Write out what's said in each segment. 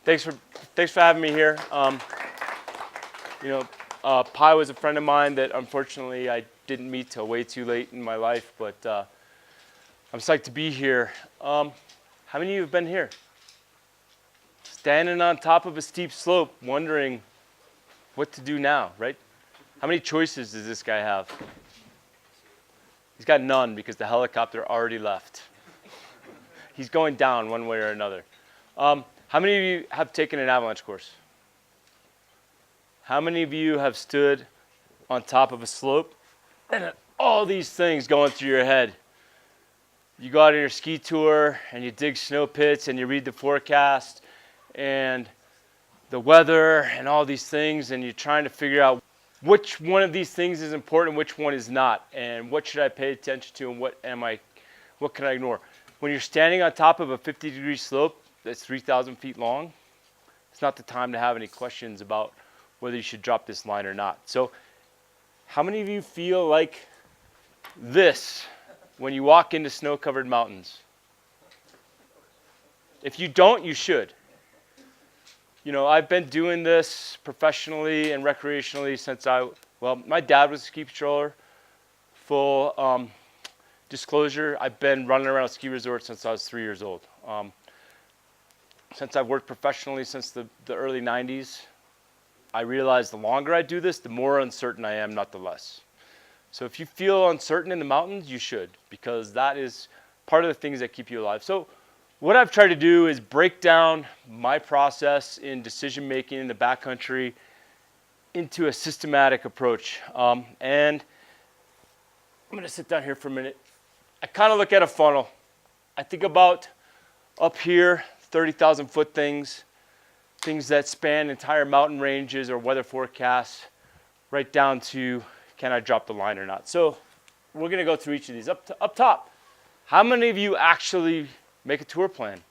Thanks for having me here. Pi was a friend of mine that unfortunately I didn't meet till way too late in my life, but I'm psyched to be here. How many of you have been here? Standing on top of a steep slope, wondering what to do now, right? How many choices does this guy have? He's got none because the helicopter already left. He's going down one way or another. How many of you have taken an avalanche course? How many of you have stood on top of a slope and all these things going through your head? You go out on your ski tour and you dig snow pits and you read the forecast and the weather and all these things, and you're trying to figure out which one of these things is important, which one is not, and what should I pay attention to, and what can I ignore? When you're standing on top of a 50-degree slope that's 3,000 feet long, it's not the time to have any questions about whether you should drop this line or not. So how many of you feel like this when you walk into snow-covered mountains? If you don't, you should. You know, I've been doing this professionally and recreationally since my dad was a ski patroller. Full disclosure, I've been running around ski resorts since I was 3 years old. Since I've worked professionally since the early 90s, I realized the longer I do this, the more uncertain I am, not the less. So if you feel uncertain in the mountains, you should, because that is part of the things that keep you alive. So what I've tried to do is break down my process in decision-making in the backcountry into a systematic approach. And I'm going to sit down here for a minute. I kind of look at a funnel. I think about up here, 30,000 foot things that span entire mountain ranges or weather forecasts, right down to can I drop the line or not. So we're going to go through each of these. Up top, how many of you actually make a tour plan?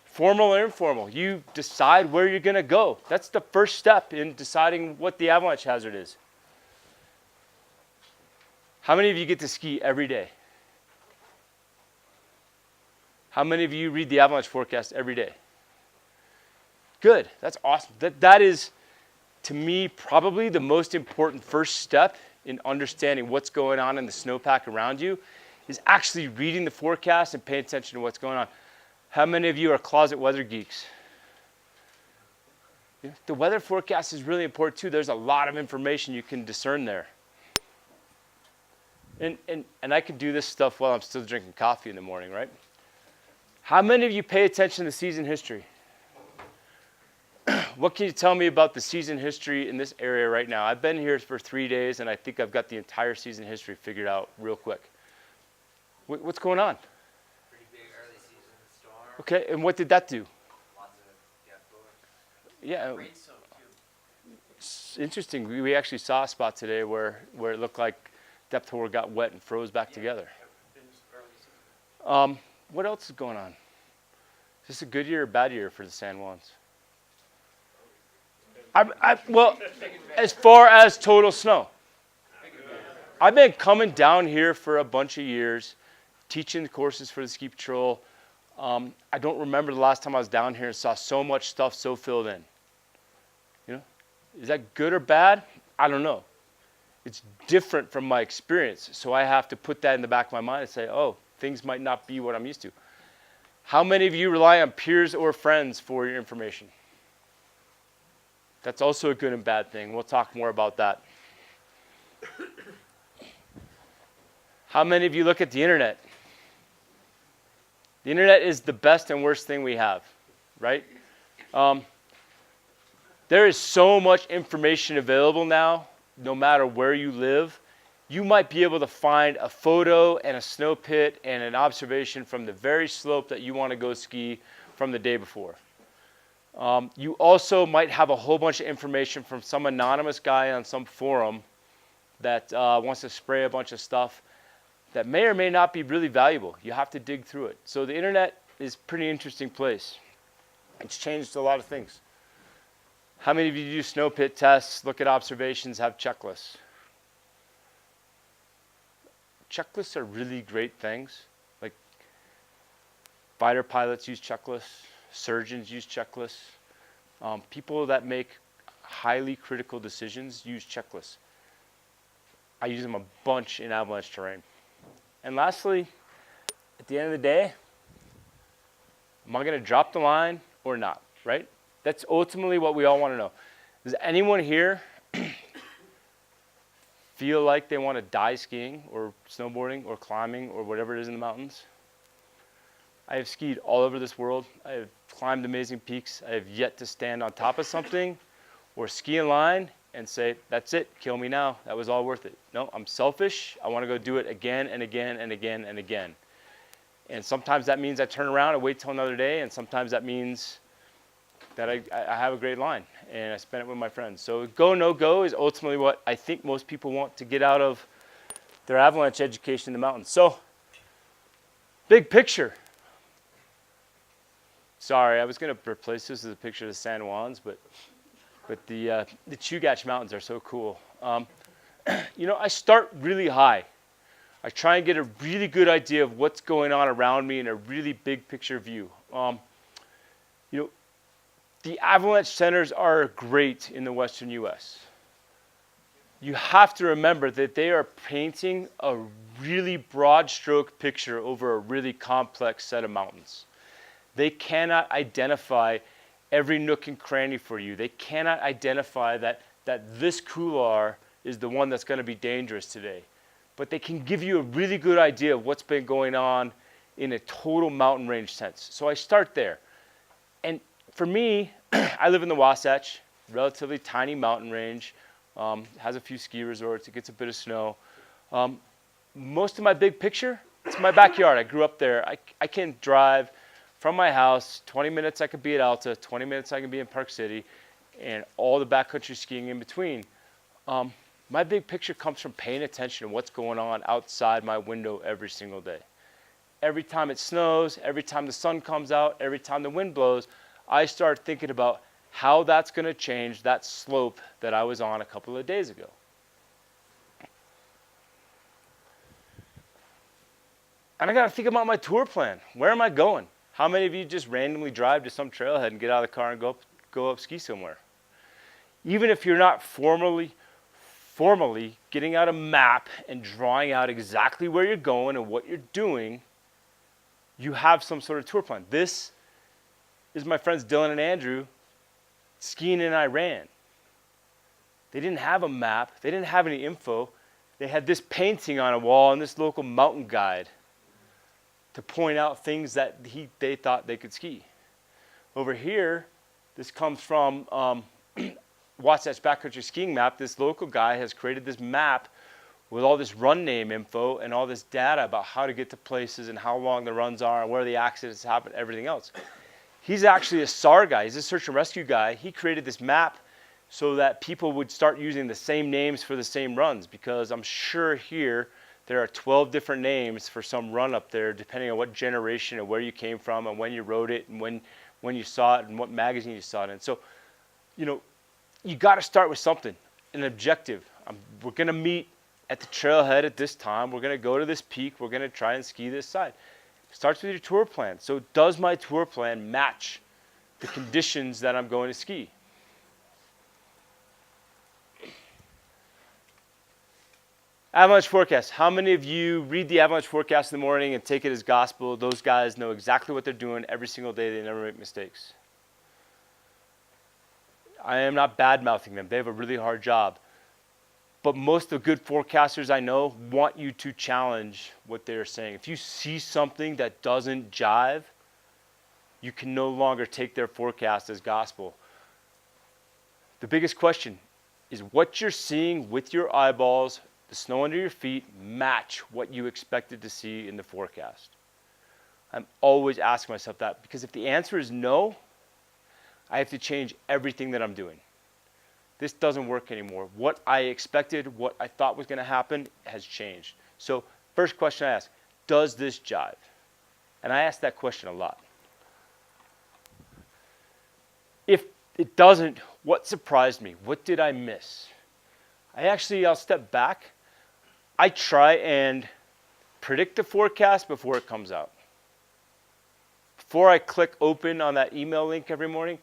Formal or informal? You decide where you're going to go. That's the first step in deciding what the avalanche hazard is. How many of you get to ski every day? How many of you read the avalanche forecast every day? Good. That's awesome. That is, to me, probably the most important first step in understanding what's going on in the snowpack around you is actually reading the forecast and paying attention to what's going on. How many of you are closet weather geeks? Yeah, the weather forecast is really important too. There's a lot of information you can discern there. And I could do this stuff while I'm still drinking coffee in the morning, right? How many of you pay attention to season history? What can you tell me about the season history in this area right now? I've been here for 3 days, and I think I've got the entire season history figured out real quick. What's going on? Pretty big early season storm. Okay, and what did that do? Lots of bullets. Yeah. Rain soaked too. It's interesting. We actually saw a spot today where it looked like depth hoar got wet and froze back together. What else is going on? Is this a good year or bad year for the San Juans? Well, as far as total snow, I've been coming down here for a bunch of years, teaching the courses for the ski patrol. I don't remember the last time I was down here and saw so much stuff so filled in. You know, is that good or bad? I don't know. It's different from my experience, so I have to put that in the back of my mind and say, oh, things might not be what I'm used to. How many of you rely on peers or friends for your information? That's also a good and bad thing. We'll talk more about that. How many of you look at the internet? The internet is the best and worst thing we have, right? There is so much information available now, no matter where you live. You might be able to find a photo and a snow pit and an observation from the very slope that you want to go ski from the day before. You also might have a whole bunch of information from some anonymous guy on some forum that wants to spray a bunch of stuff that may or may not be really valuable. You have to dig through it. So the internet is a pretty interesting place. It's changed a lot of things. How many of you do snow pit tests, look at observations, have checklists? Checklists are really great things. Like fighter pilots use checklists. surgeons use checklists. People that make highly critical decisions use checklists. I use them a bunch in avalanche terrain. And lastly, at the end of the day, am I going to drop the line or not, right? That's ultimately what we all want to know. Does anyone here feel like they want to die skiing or snowboarding or climbing or whatever it is in the mountains? I have skied all over this world. I have climbed amazing peaks. I have yet to stand on top of something or ski in line and say, that's it, kill me now. That was all worth it. No, I'm selfish. I want to go do it again and again and again and again. And sometimes that means I turn around and wait till another day, and sometimes that means that I have a great line and I spend it with my friends. So go, no go is ultimately what I think most people want to get out of their avalanche education in the mountains. So, big picture. Sorry, I was going to replace this with a picture of the San Juans, but the Chugach Mountains are so cool. I start really high. I try and get a really good idea of what's going on around me in a really big picture view. The avalanche centers are great in the western U.S. You have to remember that they are painting a really broad stroke picture over a really complex set of mountains. They cannot identify every nook and cranny for you. They cannot identify that this couloir is the one that's going to be dangerous today. But they can give you a really good idea of what's been going on in a total mountain range sense. So I start there. And for me, I live in the Wasatch, relatively tiny mountain range, has a few ski resorts, it gets a bit of snow. Most of my big picture, it's my backyard. I grew up there. I can drive from my house, 20 minutes I could be at Alta, 20 minutes I can be in Park City, and all the backcountry skiing in between. My big picture comes from paying attention to what's going on outside my window every single day. Every time it snows, every time the sun comes out, every time the wind blows, I start thinking about how that's going to change that slope that I was on a couple of days ago. And I got to think about my tour plan. Where am I going? How many of you just randomly drive to some trailhead and get out of the car and go up ski somewhere? Even if you're not formally getting out a map and drawing out exactly where you're going and what you're doing, you have some sort of tour plan. This is my friends Dylan and Andrew skiing in Iran. They didn't have a map. They didn't have any info. They had this painting on a wall and this local mountain guide to point out things that they thought they could ski. Over here, this comes from Wasatch Backcountry Skiing Map. This local guy has created this map with all this run name info and all this data about how to get to places and how long the runs are and where the accidents happen, everything else. He's actually a SAR guy. He's a search and rescue guy. He created this map so that people would start using the same names for the same runs, because I'm sure here there are 12 different names for some run up there, depending on what generation and where you came from and when you wrote it and when you saw it and what magazine you saw it in. So, you got to start with something, an objective. We're going to meet at the trailhead at this time. We're going to go to this peak. We're going to try and ski this side. Starts with your tour plan. So does my tour plan match the conditions that I'm going to ski? Avalanche forecast. How many of you read the avalanche forecast in the morning and take it as gospel? Those guys know exactly what they're doing every single day. They never make mistakes. I am not bad-mouthing them. They have a really hard job. But most of the good forecasters I know want you to challenge what they're saying. If you see something that doesn't jive, you can no longer take their forecast as gospel. The biggest question is what you're seeing with your eyeballs, the snow under your feet, match what you expected to see in the forecast? I'm always asking myself that, because if the answer is no, I have to change everything that I'm doing. This doesn't work anymore. What I expected, what I thought was going to happen has changed. So first question I ask, does this jive? And I ask that question a lot. If it doesn't, what surprised me? What did I miss? I'll step back. I try and predict the forecast before it comes out. before I click open on that email link every morning,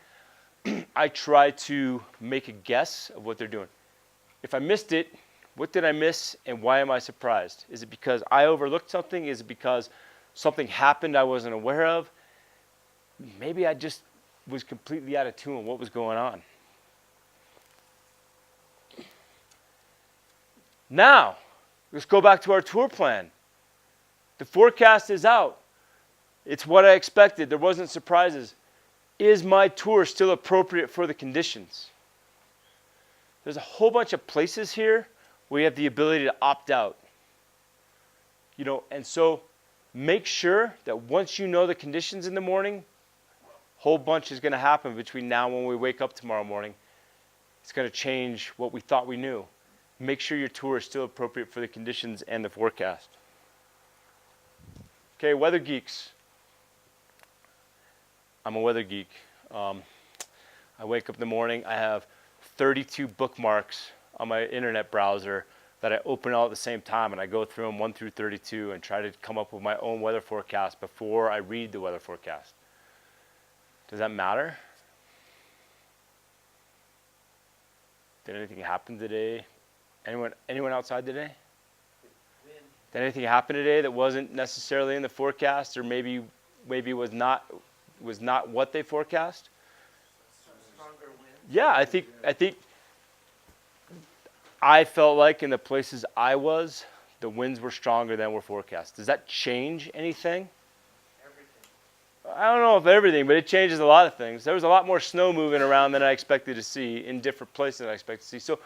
I try to make a guess of what they're doing. If I missed it, what did I miss and why am I surprised? Is it because I overlooked something? Is it because something happened I wasn't aware of? Maybe I just was completely out of tune with what was going on. Now, let's go back to our tour plan. The forecast is out. It's what I expected. There wasn't surprises. Is my tour still appropriate for the conditions? There's a whole bunch of places here where you have the ability to opt out. And so make sure that once you know the conditions in the morning, a whole bunch is going to happen between now and when we wake up tomorrow morning. It's going to change what we thought we knew. Make sure your tour is still appropriate for the conditions and the forecast. Okay, weather geeks. I'm a weather geek. I wake up in the morning, I have 32 bookmarks on my internet browser that I open all at the same time, and I go through them 1 through 32 and try to come up with my own weather forecast before I read the weather forecast. Does that matter? Did anything happen today? Anyone outside today? Did anything happen today that wasn't necessarily in the forecast, or maybe was not what they forecast? Stronger wind. Yeah, I think I felt like in the places I was, the winds were stronger than were forecast. Does that change anything? Everything. I don't know if everything, but it changes a lot of things. There was a lot more snow moving around than I expected to see in different places than I expected to see. So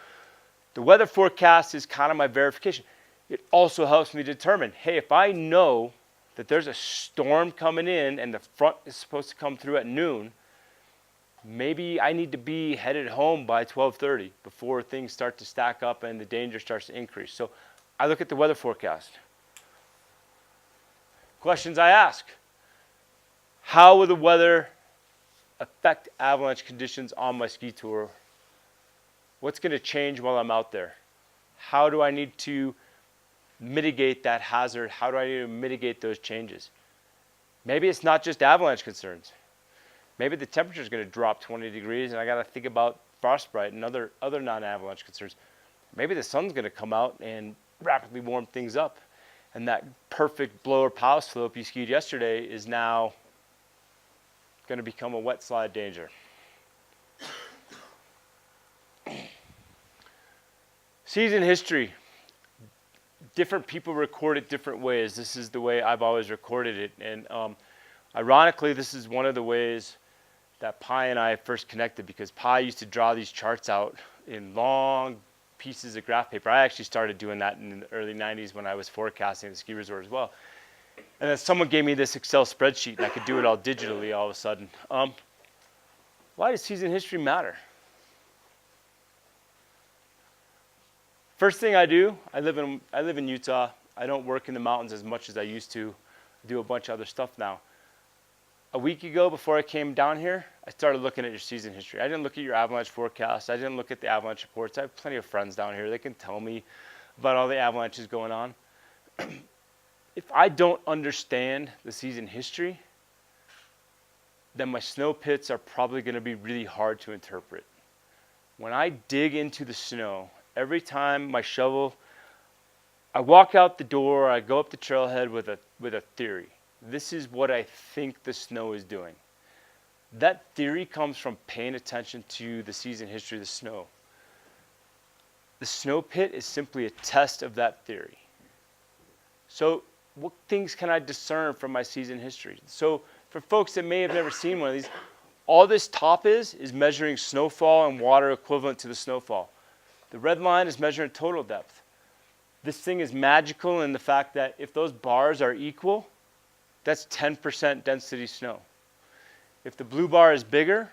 the weather forecast is kind of my verification. It also helps me determine, hey, if I know that there's a storm coming in and the front is supposed to come through at noon, maybe I need to be headed home by 12:30 before things start to stack up and the danger starts to increase. So I look at the weather forecast. Questions I ask. How will the weather affect avalanche conditions on my ski tour? What's going to change while I'm out there? How do I need to mitigate that hazard? How do I need to mitigate those changes? Maybe it's not just avalanche concerns. Maybe the temperature is going to drop 20 degrees and I got to think about frostbite and other non-avalanche concerns. Maybe the sun's going to come out and rapidly warm things up. And that perfect blower pow slope you skied yesterday is now going to become a wet slide danger. Season history. Different people record it different ways. This is the way I've always recorded it. And ironically, this is one of the ways that Pi and I first connected, because Pi used to draw these charts out in long pieces of graph paper. I actually started doing that in the early 90s when I was forecasting the ski resort as well. And then someone gave me this Excel spreadsheet and I could do it all digitally all of a sudden. Why does season history matter? First thing I do, I live in Utah. I don't work in the mountains as much as I used to. I do a bunch of other stuff now. A week ago, before I came down here, I started looking at your season history. I didn't look at your avalanche forecast. I didn't look at the avalanche reports. I have plenty of friends down here. They can tell me about all the avalanches going on. If I don't understand the season history, then my snow pits are probably going to be really hard to interpret. When I dig into the snow, every time my shovel, I walk out the door, I go up the trailhead with a theory. This is what I think the snow is doing. That theory comes from paying attention to the season history of the snow. The snow pit is simply a test of that theory. So what things can I discern from my season history? So for folks that may have never seen one of these, all this top is measuring snowfall and water equivalent to the snowfall. The red line is measuring total depth. This thing is magical in the fact that if those bars are equal, that's 10% density snow. If the blue bar is bigger,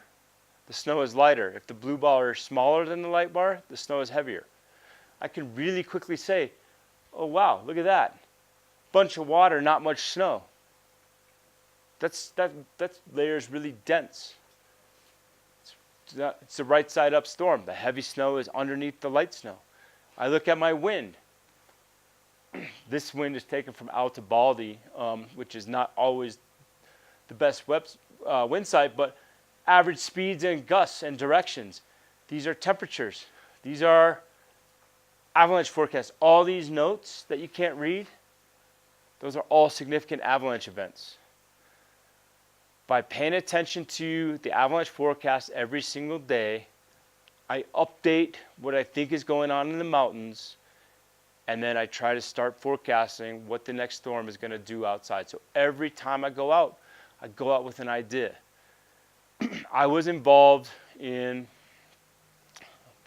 the snow is lighter. If the blue bar is smaller than the light bar, the snow is heavier. I can really quickly say, oh wow, look at that. Bunch of water, not much snow. That layer is really dense. It's the right side up storm. The heavy snow is underneath the light snow. I look at my wind. This wind is taken from Alta Baldi, which is not always the best wind sight, but average speeds and gusts and directions. These are temperatures. These are avalanche forecasts. All these notes that you can't read, those are all significant avalanche events. By paying attention to the avalanche forecast every single day, I update what I think is going on in the mountains, and then I try to start forecasting what the next storm is going to do outside. So every time I go out with an idea. I was involved in,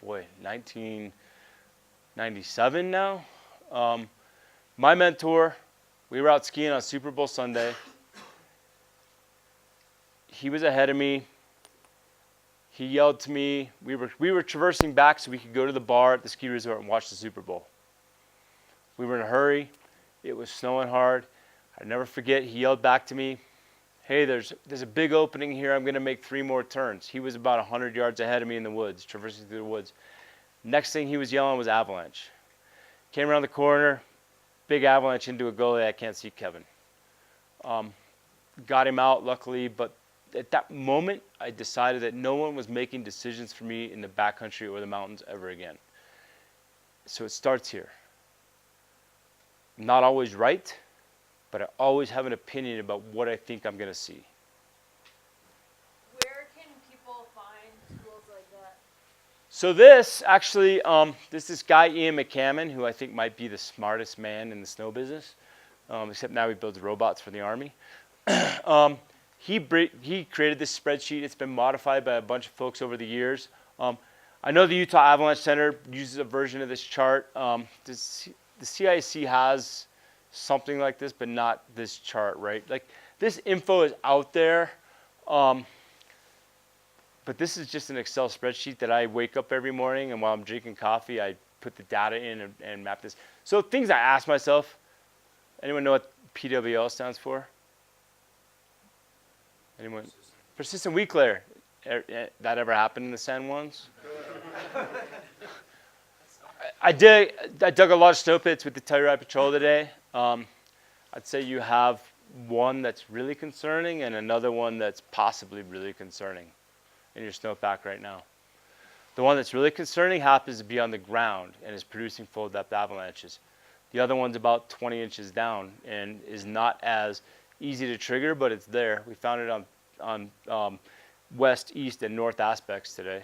1997 now. My mentor, we were out skiing on Super Bowl Sunday. He was ahead of me. He yelled to me. We were traversing back so we could go to the bar at the ski resort and watch the Super Bowl. We were in a hurry. It was snowing hard. I'd never forget, he yelled back to me, "Hey, there's a big opening here. I'm going to make 3 more turns." He was about 100 yards ahead of me in the woods, traversing through the woods. Next thing he was yelling was avalanche. Came around the corner, big avalanche into a gully. I can't see Kevin. Got him out, luckily, but at that moment, I decided that no one was making decisions for me in the backcountry or the mountains ever again. So it starts here. I'm not always right, but I always have an opinion about what I think I'm going to see. Where can people find tools like that? So this, actually, this guy, Ian McCammon, who I think might be the smartest man in the snow business, except now he builds robots for the Army. He created this spreadsheet. It's been modified by a bunch of folks over the years. I know the Utah Avalanche Center uses a version of this chart. The CIC has something like this, but not this chart, right? Like, this info is out there, but this is just an Excel spreadsheet that I wake up every morning, and while I'm drinking coffee, I put the data in and map this. So things I ask myself, anyone know what PWL stands for? Anyone? Persistent weak layer. That ever happened in the San Juans? I dug a lot of snow pits with the Telluride Patrol today. I'd say you have one that's really concerning and another one that's possibly really concerning in your snowpack right now. The one that's really concerning happens to be on the ground and is producing full depth avalanches. The other one's about 20 inches down and is not as easy to trigger, but it's there. We found it on west, east, and north aspects today.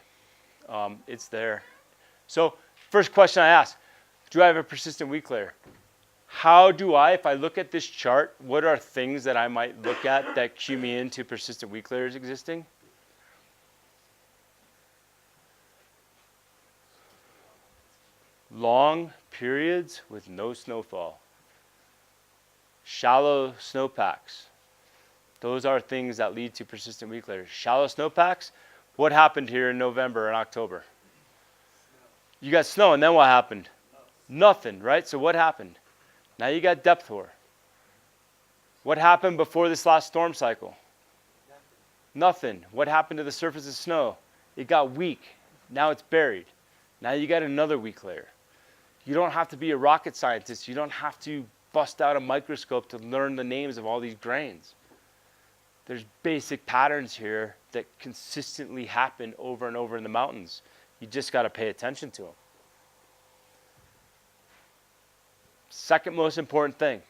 It's there. So first question I ask, do I have a persistent weak layer? How do I, if I look at this chart, what are things that I might look at that cue me into persistent weak layers existing? Long periods with no snowfall. Shallow snowpacks. Those are things that lead to persistent weak layers. Shallow snowpacks, what happened here in November and October? You got snow, and then what happened? Nothing, right? So what happened? Now you got depth hoar. What happened before this last storm cycle? Nothing. What happened to the surface of snow? It got weak. Now it's buried. Now you got another weak layer. You don't have to be a rocket scientist. You don't have to bust out a microscope to learn the names of all these grains. There's basic patterns here that consistently happen over and over in the mountains. You just got to pay attention to them. Second most important thing,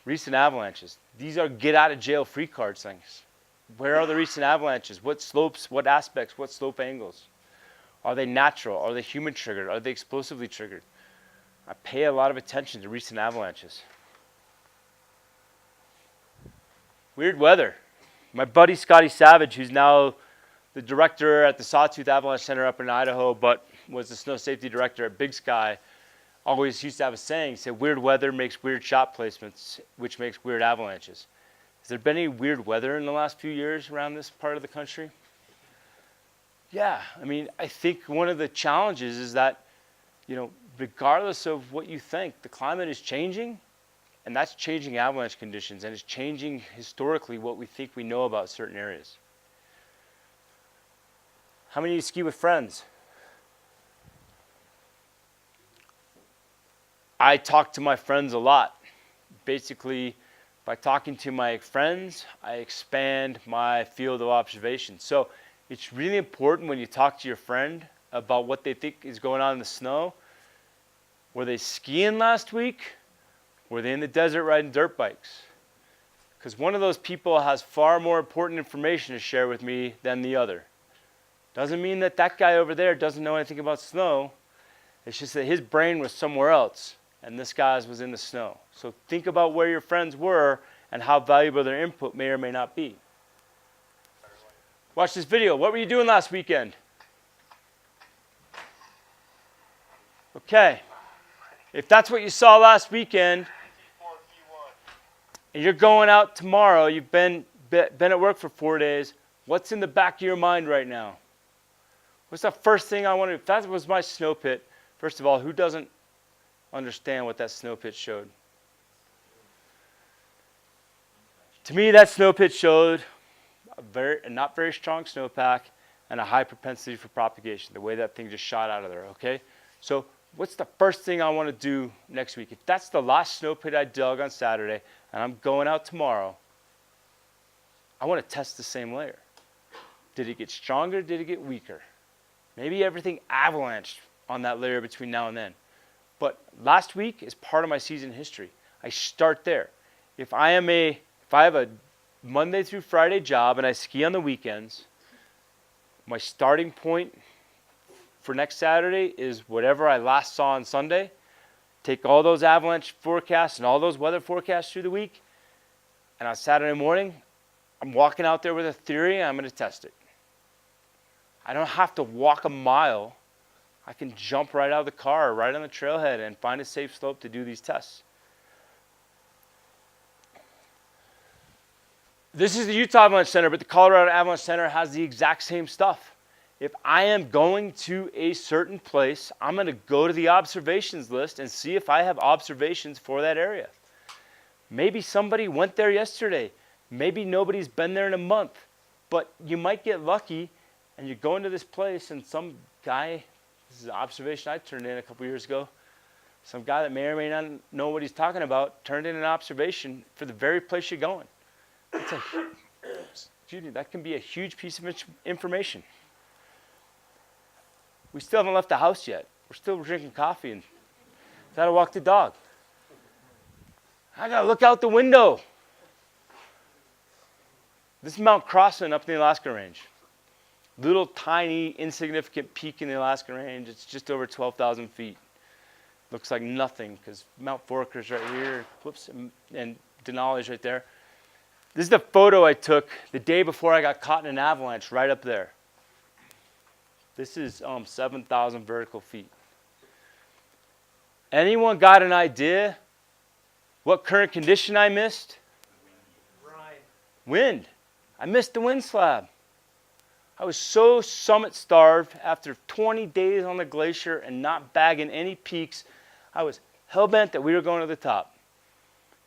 recent avalanches. These are get out of jail free card things. Where are the recent avalanches? What slopes, what aspects, what slope angles? Are they natural? Are they human triggered? Are they explosively triggered? I pay a lot of attention to recent avalanches. Weird weather. My buddy Scotty Savage, who's now the director at the Sawtooth Avalanche Center up in Idaho, but was the snow safety director at Big Sky, always used to have a saying. He said, weird weather makes weird shot placements, which makes weird avalanches. Has there been any weird weather in the last few years around this part of the country? Yeah, I mean, I think one of the challenges is that, regardless of what you think, the climate is changing, and that's changing avalanche conditions, and it's changing historically what we think we know about certain areas. How many of you ski with friends? I talk to my friends a lot. Basically, By talking to my friends, I expand my field of observation. So it's really important when you talk to your friend about what they think is going on in the snow. Were they skiing last week? Were they in the desert riding dirt bikes? Because one of those people has far more important information to share with me than the other. Doesn't mean that that guy over there doesn't know anything about snow. It's just that his brain was somewhere else, and this guy's was in the snow. So think about where your friends were and how valuable their input may or may not be. Watch this video. What were you doing last weekend? Okay. If that's what you saw last weekend, and you're going out tomorrow, you've been at work for 4 days, what's in the back of your mind right now? What's the first thing I want to do? If that was my snow pit, first of all, who doesn't understand what that snow pit showed? To me, that snow pit showed a not very strong snowpack and a high propensity for propagation, the way that thing just shot out of there, okay? So what's the first thing I want to do next week? If that's the last snow pit I dug on Saturday and I'm going out tomorrow, I want to test the same layer. Did it get stronger? Did it get weaker? Maybe everything avalanched on that layer between now and then. But last week is part of my season history. I start there. If I have a Monday through Friday job and I ski on the weekends, my starting point for next Saturday is whatever I last saw on Sunday. Take all those avalanche forecasts and all those weather forecasts through the week, and on Saturday morning, I'm walking out there with a theory and I'm going to test it. I don't have to walk a mile. I can jump right out of the car, right on the trailhead, and find a safe slope to do these tests. This is the Utah Avalanche Center, but the Colorado Avalanche Center has the exact same stuff. If I am going to a certain place, I'm going to go to the observations list and see if I have observations for that area. Maybe somebody went there yesterday. Maybe nobody's been there in a month. But you might get lucky and you go into this place and some guy, this is an observation I turned in a couple years ago, some guy that may or may not know what he's talking about turned in an observation for the very place you're going. That can be a huge piece of information. We still haven't left the house yet. We're still drinking coffee and gotta walk the dog. I gotta look out the window. This is Mount Crossan up in the Alaska Range. Little tiny insignificant peak in the Alaska Range. It's just over 12,000 feet. Looks like nothing because Mount Forker's right here, whoops, and Denali's right there. This is the photo I took the day before I got caught in an avalanche right up there. This is 7,000 vertical feet. Anyone got an idea what current condition I missed? Wind. I missed the wind slab. I was so summit starved after 20 days on the glacier and not bagging any peaks. I was hell-bent that we were going to the top.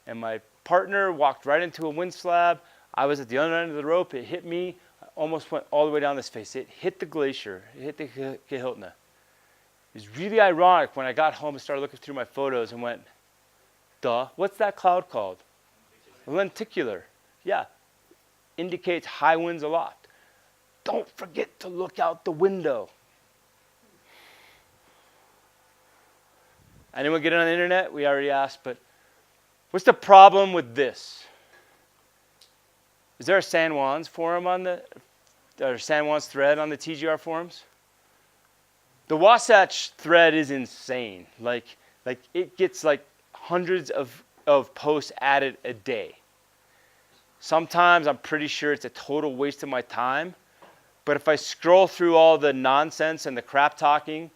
And my partner walked right into a wind slab. I was at the other end of the rope. It hit me. I almost went all the way down this face. It hit the glacier. It hit the Kahiltna. It was really ironic when I got home and started looking through my photos and went, duh, what's that cloud called? Lenticular. Yeah, indicates high winds aloft. Don't forget to look out the window. Anyone get it on the internet? We already asked, but what's the problem with this? Is there a San Juan's forum on or San Juan's thread on the TGR forums? The Wasatch thread is insane. Like it gets like hundreds of posts added a day. Sometimes I'm pretty sure it's a total waste of my time. But if I scroll through all the nonsense and the crap talking,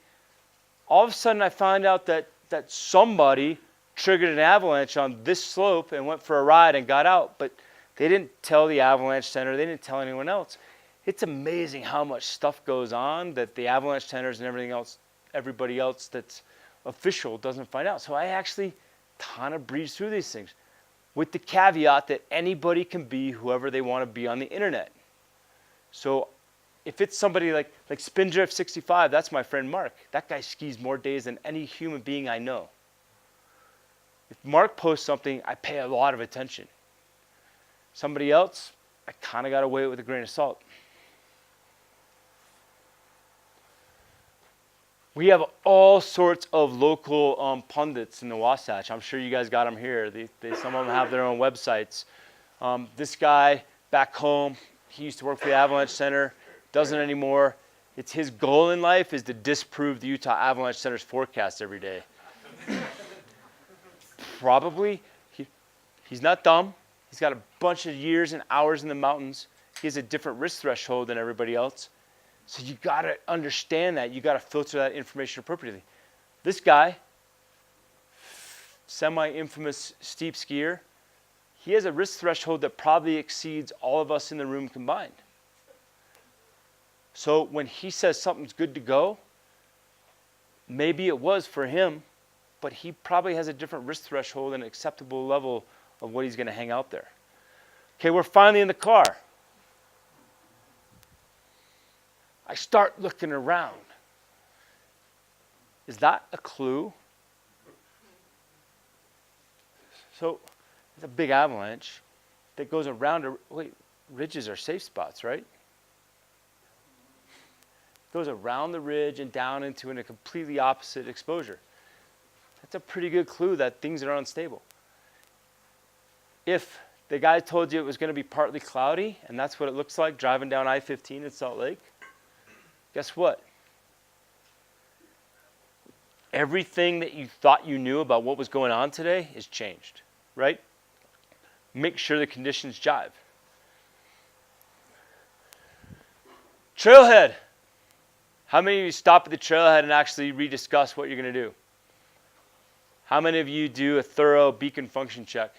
all of a sudden I find out that somebody triggered an avalanche on this slope and went for a ride and got out. But they didn't tell the Avalanche Center. They didn't tell anyone else. It's amazing how much stuff goes on that the Avalanche Centers and everybody else that's official doesn't find out. So I actually kind of breeze through these things with the caveat that anybody can be whoever they want to be on the internet. So if it's somebody like Spindrift 65, that's my friend Mark. That guy skis more days than any human being I know. If Mark posts something, I pay a lot of attention. Somebody else, I kind of got to weigh it with a grain of salt. We have all sorts of local pundits in the Wasatch. I'm sure you guys got them here. Some of them have their own websites. This guy back home, he used to work for the Avalanche Center, doesn't anymore. It's his goal in life is to disprove the Utah Avalanche Center's forecast every day. Probably, he's not dumb. He's got a bunch of years and hours in the mountains. He has a different risk threshold than everybody else. So you got to understand that. You got to filter that information appropriately. This guy, semi-infamous steep skier, he has a risk threshold that probably exceeds all of us in the room combined. So when he says something's good to go, maybe it was for him, but he probably has a different risk threshold and acceptable level of what he's going to hang out there. Okay, we're finally in the car. I start looking around. Is that a clue? So it's a big avalanche that goes around. Wait, ridges are safe spots, right? Goes around the ridge and down into a completely opposite exposure. That's a pretty good clue that things are unstable. If the guy told you it was going to be partly cloudy, and that's what it looks like driving down I-15 in Salt Lake, guess what? Everything that you thought you knew about what was going on today is changed, right? Make sure the conditions jive. Trailhead. How many of you stop at the trailhead and actually rediscuss what you're going to do? How many of you do a thorough beacon function check?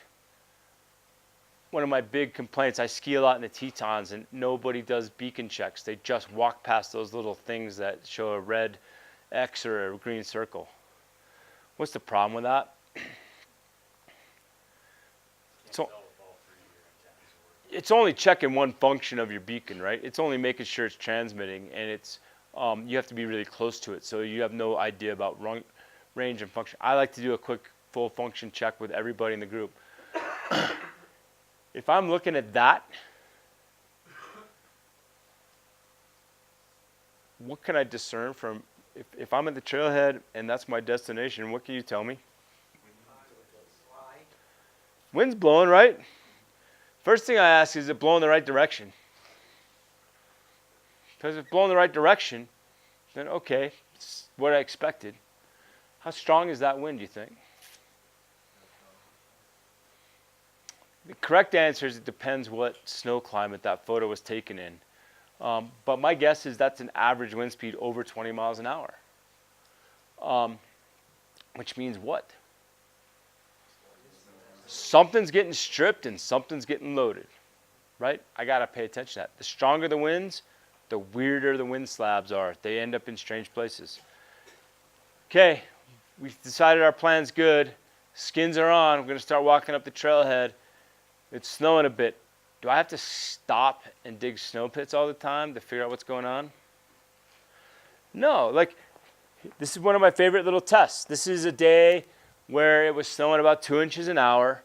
One of my big complaints, I ski a lot in the Tetons and nobody does beacon checks. They just walk past those little things that show a red X or a green circle. What's the problem with that? It's only checking one function of your beacon, right? It's only making sure it's transmitting, and it's you have to be really close to it, so you have no idea about range and function. I like to do a quick full function check with everybody in the group. If I'm looking at that, what can I discern from, if I'm at the trailhead and that's my destination, what can you tell me? Wind's blowing, right? First thing I ask is it blowing the right direction? Because if it's blowing the right direction, then okay, it's what I expected. How strong is that wind, do you think? The correct answer is it depends what snow climate that photo was taken in. But my guess is that's an average wind speed over 20 miles an hour. Which means what? Something's getting stripped and something's getting loaded, right? I got to pay attention to that. The stronger the winds, the weirder the wind slabs are. They end up in strange places. Okay, we've decided our plan's good. Skins are on. We're going to start walking up the trailhead. It's snowing a bit. Do I have to stop and dig snow pits all the time to figure out what's going on? No, like this is one of my favorite little tests. This is a day where it was snowing about 2 inches an hour,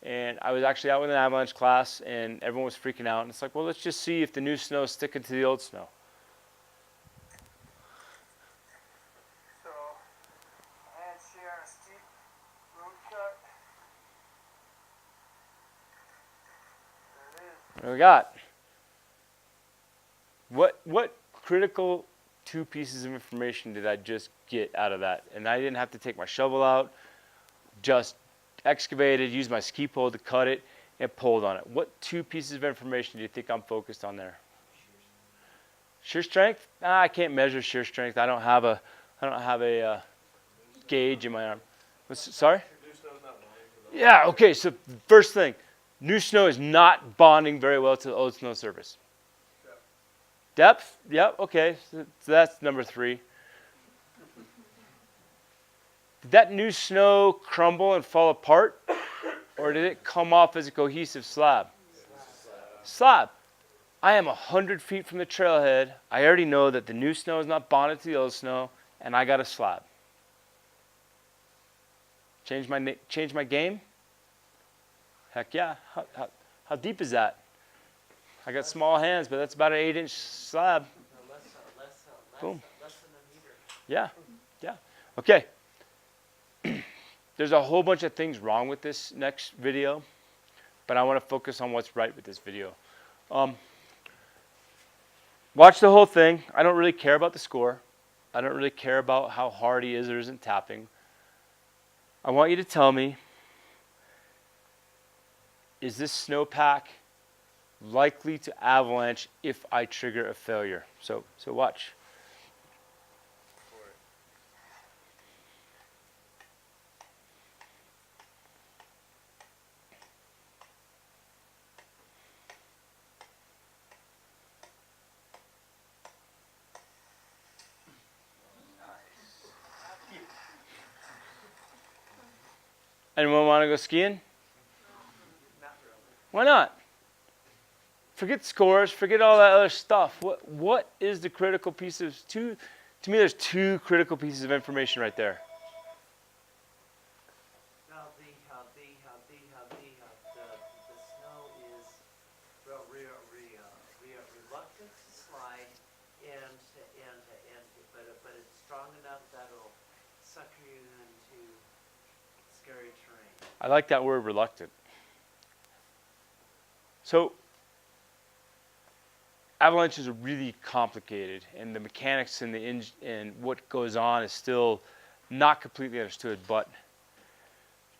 and I was actually out with an avalanche class, and everyone was freaking out. And it's like, well, let's just see if the new snow is sticking to the old snow. So, and here a steep road cut. There it is. What do we got? What critical 2 pieces of information did I just get out of that? And I didn't have to take my shovel out, just excavated, used my ski pole to cut it, and pulled on it. What 2 pieces of information do you think I'm focused on there? Shear strength? I can't measure shear strength. I don't have a gauge in my arm. Sorry? Yeah, okay, so first thing, new snow is not bonding very well to the old snow surface. Depth? Yep, okay, so that's number 3. Did that new snow crumble and fall apart, or did it come off as a cohesive slab? Slab. I am 100 feet from the trailhead. I already know that the new snow is not bonded to the old snow, and I got a slab. Change my game? Heck yeah. How How deep is that? I got small hands, but that's about an 8-inch slab. Boom. Less than a meter. Yeah, yeah. Okay. There's a whole bunch of things wrong with this next video, but I want to focus on what's right with this video. Watch the whole thing. I don't really care about the score. I don't really care about how hard he is or isn't tapping. I want you to tell me, is this snowpack likely to avalanche if I trigger a failure? So watch. Anyone want to go skiing? Not really. Why not? Forget scores, forget all that other stuff. What is the critical piece of to me there's two critical pieces of information right there. No, the snow is reluctant to slide, but it's strong enough that it'll sucker you into scary terrain. I like that word reluctant. So avalanches are really complicated, and the mechanics and and what goes on is still not completely understood. But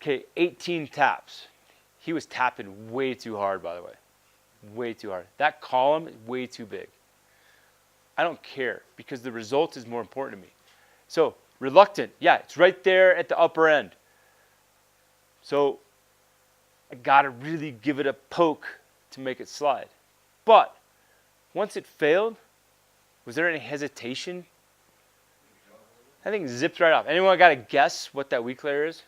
okay, 18 taps. He was tapping way too hard, by the way, way too hard. That column is way too big. I don't care because the result is more important to me. So reluctant, yeah, it's right there at the upper end. So I gotta really give it a poke to make it slide. But once it failed, was there any hesitation? I think it zipped right off. Anyone got to guess what that weak layer is?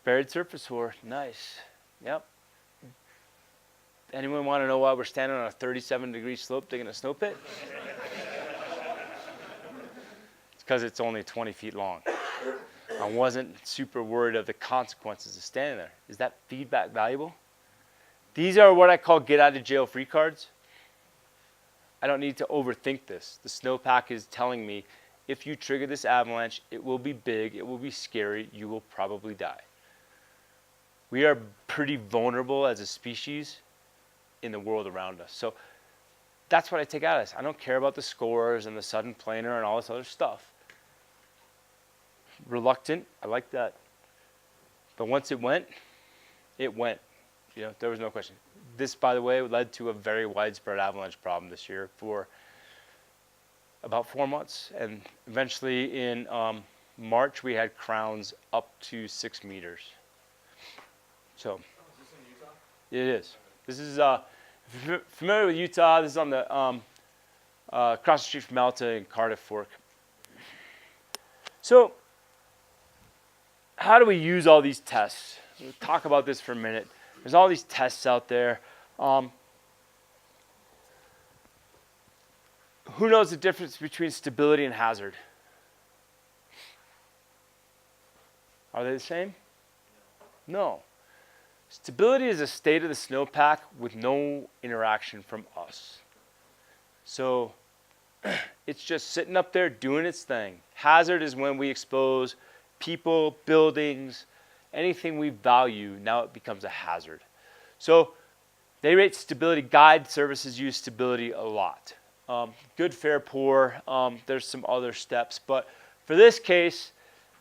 Buried surface ore. Nice. Yep. Anyone want to know why we're standing on a 37-degree slope digging a snow pit? It's because it's only 20 feet long. I wasn't super worried of the consequences of standing there. Is that feedback valuable? These are what I call get out of jail free cards. I don't need to overthink this. The snowpack is telling me if you trigger this avalanche, it will be big, it will be scary, you will probably die. We are pretty vulnerable as a species in the world around us. So that's what I take out of this. I don't care about the scores and the sudden planer and all this other stuff. Reluctant, I like that. But once it went, it went. You know, there was no question. This, by the way, led to a very widespread avalanche problem this year for about 4 months. And eventually in March, we had crowns up to 6 meters. So, Is this in Utah? it is. This is, if you're familiar with Utah, this is on the, across the street from Malta and Cardiff Fork. So, how do we use all these tests? We'll talk about this for a minute. There's all these tests out there. Who knows the difference between stability and hazard? Are they the same? No. Stability is a state of the snowpack with no interaction from us. So it's just sitting up there doing its thing. Hazard is when we expose people, buildings, anything we value, now it becomes a hazard. So they rate stability. Guide services use stability a lot. Good, fair, poor. There's some other steps. But for this case,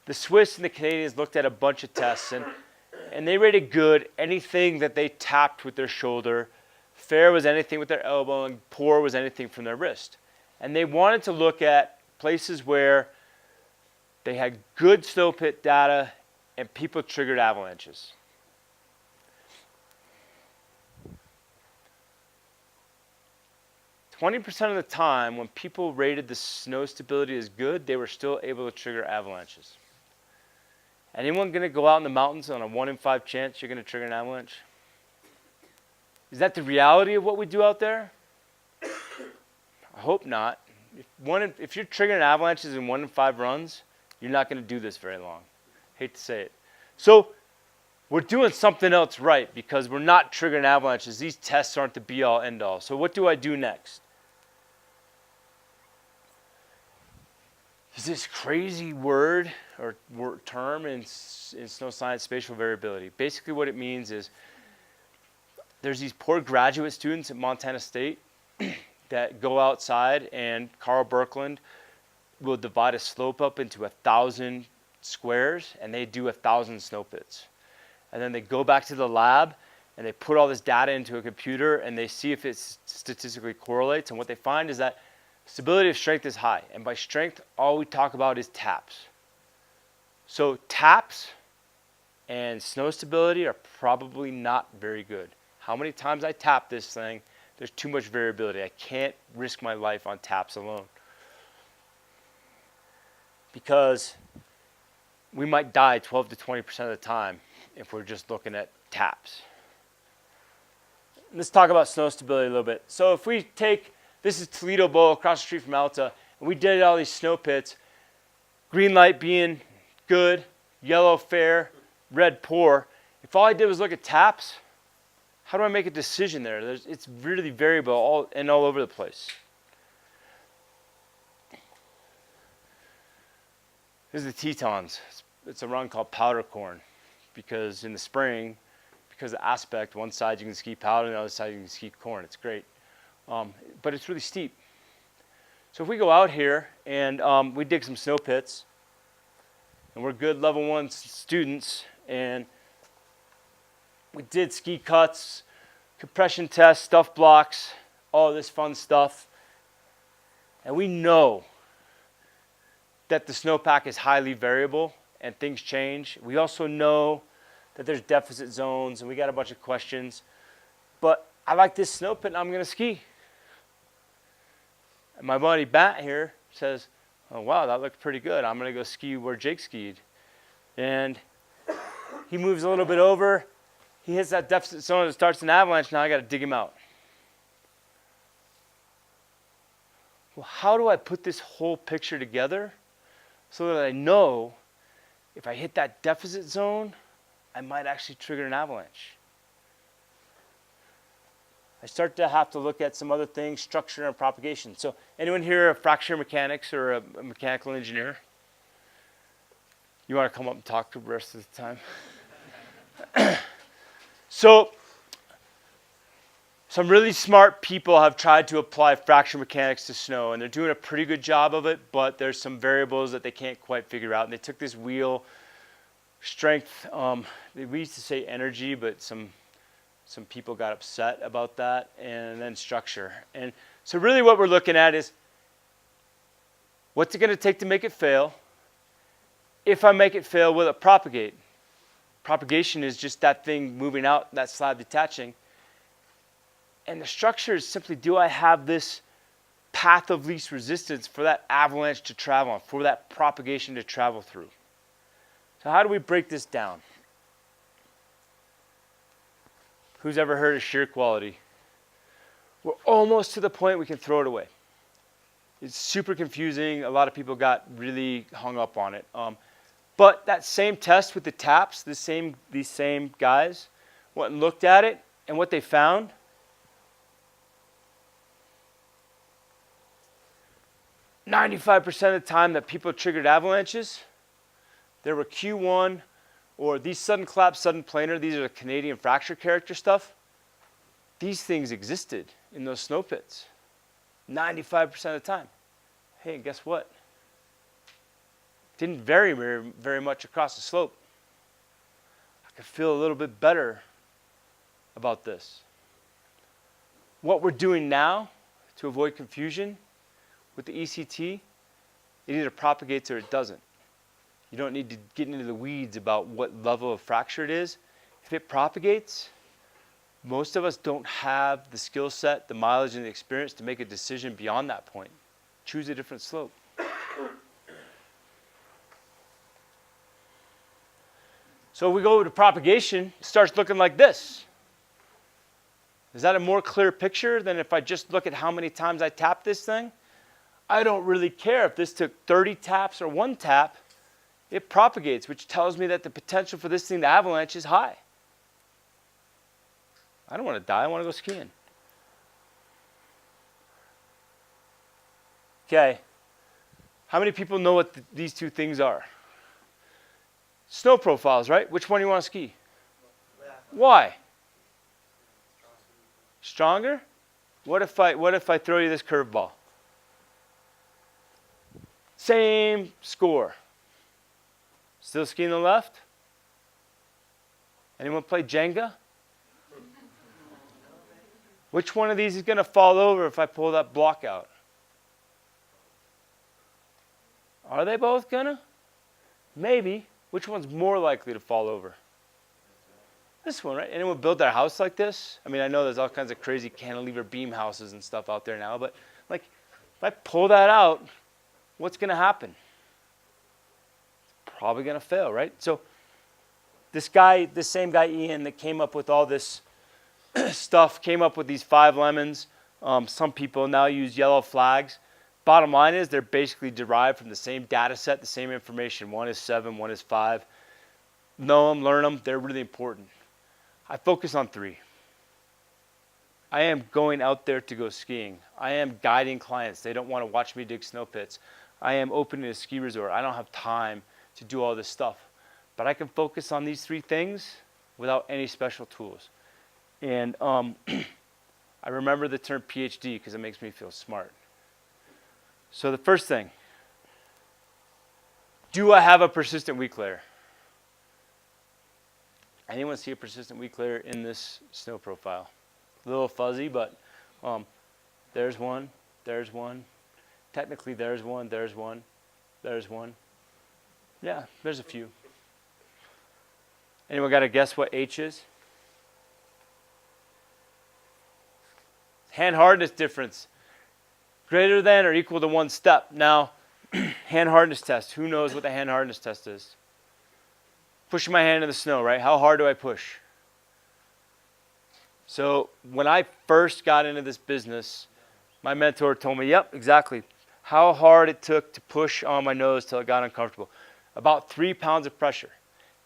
the Swiss and the Canadians looked at a bunch of tests, and they rated good anything that they tapped with their shoulder. Fair was anything with their elbow, and poor was anything from their wrist. And they wanted to look at places where they had good snow pit data and people triggered avalanches. "20% of the time when people rated the snow stability as good, they were still able to trigger avalanches." Anyone going to go out in the mountains on a 1 in 5 chance you're going to trigger an avalanche? Is that the reality of what we do out there? I hope not. If you're triggering avalanches in 1 in 5 runs, you're not going to do this very long. Hate to say it. So we're doing something else right because we're not triggering avalanches. These tests aren't the be-all, end-all. So what do I do next? Is this crazy word or term in snow science, spatial variability. Basically what it means is there's these poor graduate students at Montana State that go outside, and Carl Birkeland will divide a slope up into 1,000 squares, and they do 1,000 snow pits. And then they go back to the lab, and they put all this data into a computer, and they see if it statistically correlates. And what they find is that stability of strength is high. And by strength, all we talk about is taps. So taps and snow stability are probably not very good. How many times I tap this thing, there's too much variability. I can't risk my life on taps alone, because we might die 12 to 20% of the time if we're just looking at taps. Let's talk about snow stability a little bit. So if we take, this is Toledo Bowl across the street from Alta, and we did all these snow pits, green light being good, yellow fair, red poor. If all I did was look at taps, how do I make a decision there? It's really variable all over the place. This is the Tetons. It's a run called powder corn, because in the spring, because of the aspect, one side you can ski powder, and the other side you can ski corn. It's great. But it's really steep. So if we go out here and we dig some snow pits, and we're good level 1 students, and we did ski cuts, compression tests, stuff blocks, all this fun stuff, and we know that the snowpack is highly variable and things change. We also know that there's deficit zones, and we got a bunch of questions. But I like this snow pit, and I'm going to ski. And my buddy Bat here says, oh, wow, that looked pretty good. I'm going to go ski where Jake skied. And he moves a little bit over. He hits that deficit zone and starts an avalanche. Now I got to dig him out. Well, how do I put this whole picture together so that I know if I hit that deficit zone, I might actually trigger an avalanche? I start to have to look at some other things, structure and propagation. So anyone here a fracture mechanics or a mechanical engineer? You want to come up and talk the rest of the time? So some really smart people have tried to apply fracture mechanics to snow, and they're doing a pretty good job of it, but there's some variables that they can't quite figure out. And they took this wheel strength, we used to say energy, but some people got upset about that, and then structure. And so really what we're looking at is, what's it going to take to make it fail? If I make it fail, will it propagate? Propagation is just that thing moving out, that slab detaching. And the structure is simply, do I have this path of least resistance for that avalanche to travel on, for that propagation to travel through? So how do we break this down? Who's ever heard of shear quality? We're almost to the point we can throw it away. It's super confusing. A lot of people got really hung up on it. But that same test with the taps, these same guys went and looked at it, and what they found, "95% of the time that people triggered avalanches, there were Q1 or these sudden collapse, sudden planar, these are the Canadian fracture character stuff. These things existed in those snow pits 95% of the time. Hey, and guess what? Didn't vary very, very much across the slope. I could feel a little bit better about this. What we're doing now to avoid confusion with the ECT, it either propagates or it doesn't. You don't need to get into the weeds about what level of fracture it is. If it propagates, most of us don't have the skill set, the mileage, and the experience to make a decision beyond that point. Choose a different slope. So we go to propagation, it starts looking like this. Is that a more clear picture than if I just look at how many times I tap this thing? I don't really care if this took 30 taps or 1 tap. it propagates, which tells me that the potential for this thing to avalanche is high. I don't want to die. I want to go skiing. Okay. How many people know what these two things are? Snow profiles, right? Which one do you want to ski? Why? Stronger? What if I throw you this curveball? Same score. Still skiing the left? Anyone play Jenga? Which one of these is going to fall over if I pull that block out? Are they both gonna? Maybe. Which one's more likely to fall over? This one, right? Anyone build their house like this? I mean, I know there's all kinds of crazy cantilever beam houses and stuff out there now, but like, if I pull that out, what's gonna happen? Probably gonna fail, right? So this same guy, Ian, that came up with all this stuff, came up with these 5 lemons. Some people now use yellow flags. Bottom line is they're basically derived from the same data set, the same information. One is 7, one is 5. Know them, learn them. They're really important. I focus on 3. I am going out there to go skiing. I am guiding clients. They don't want to watch me dig snow pits. I am opening a ski resort. I don't have time to do all this stuff. But I can focus on these 3 things without any special tools. And I remember the term PhD because it makes me feel smart. So the first thing, do I have a persistent weak layer? Anyone see a persistent weak layer in this snow profile? A little fuzzy, but there's one, there's one. Technically there's one, there's one, there's one. Yeah, there's a few. Anyone got to guess what H is? Hand hardness difference. Greater than or equal to 1 step. Now, hand hardness test. Who knows what the hand hardness test is? Pushing my hand in the snow, right? How hard do I push? So when I first got into this business, my mentor told me, yep, exactly, how hard it took to push on my nose till it got uncomfortable. About 3 pounds of pressure.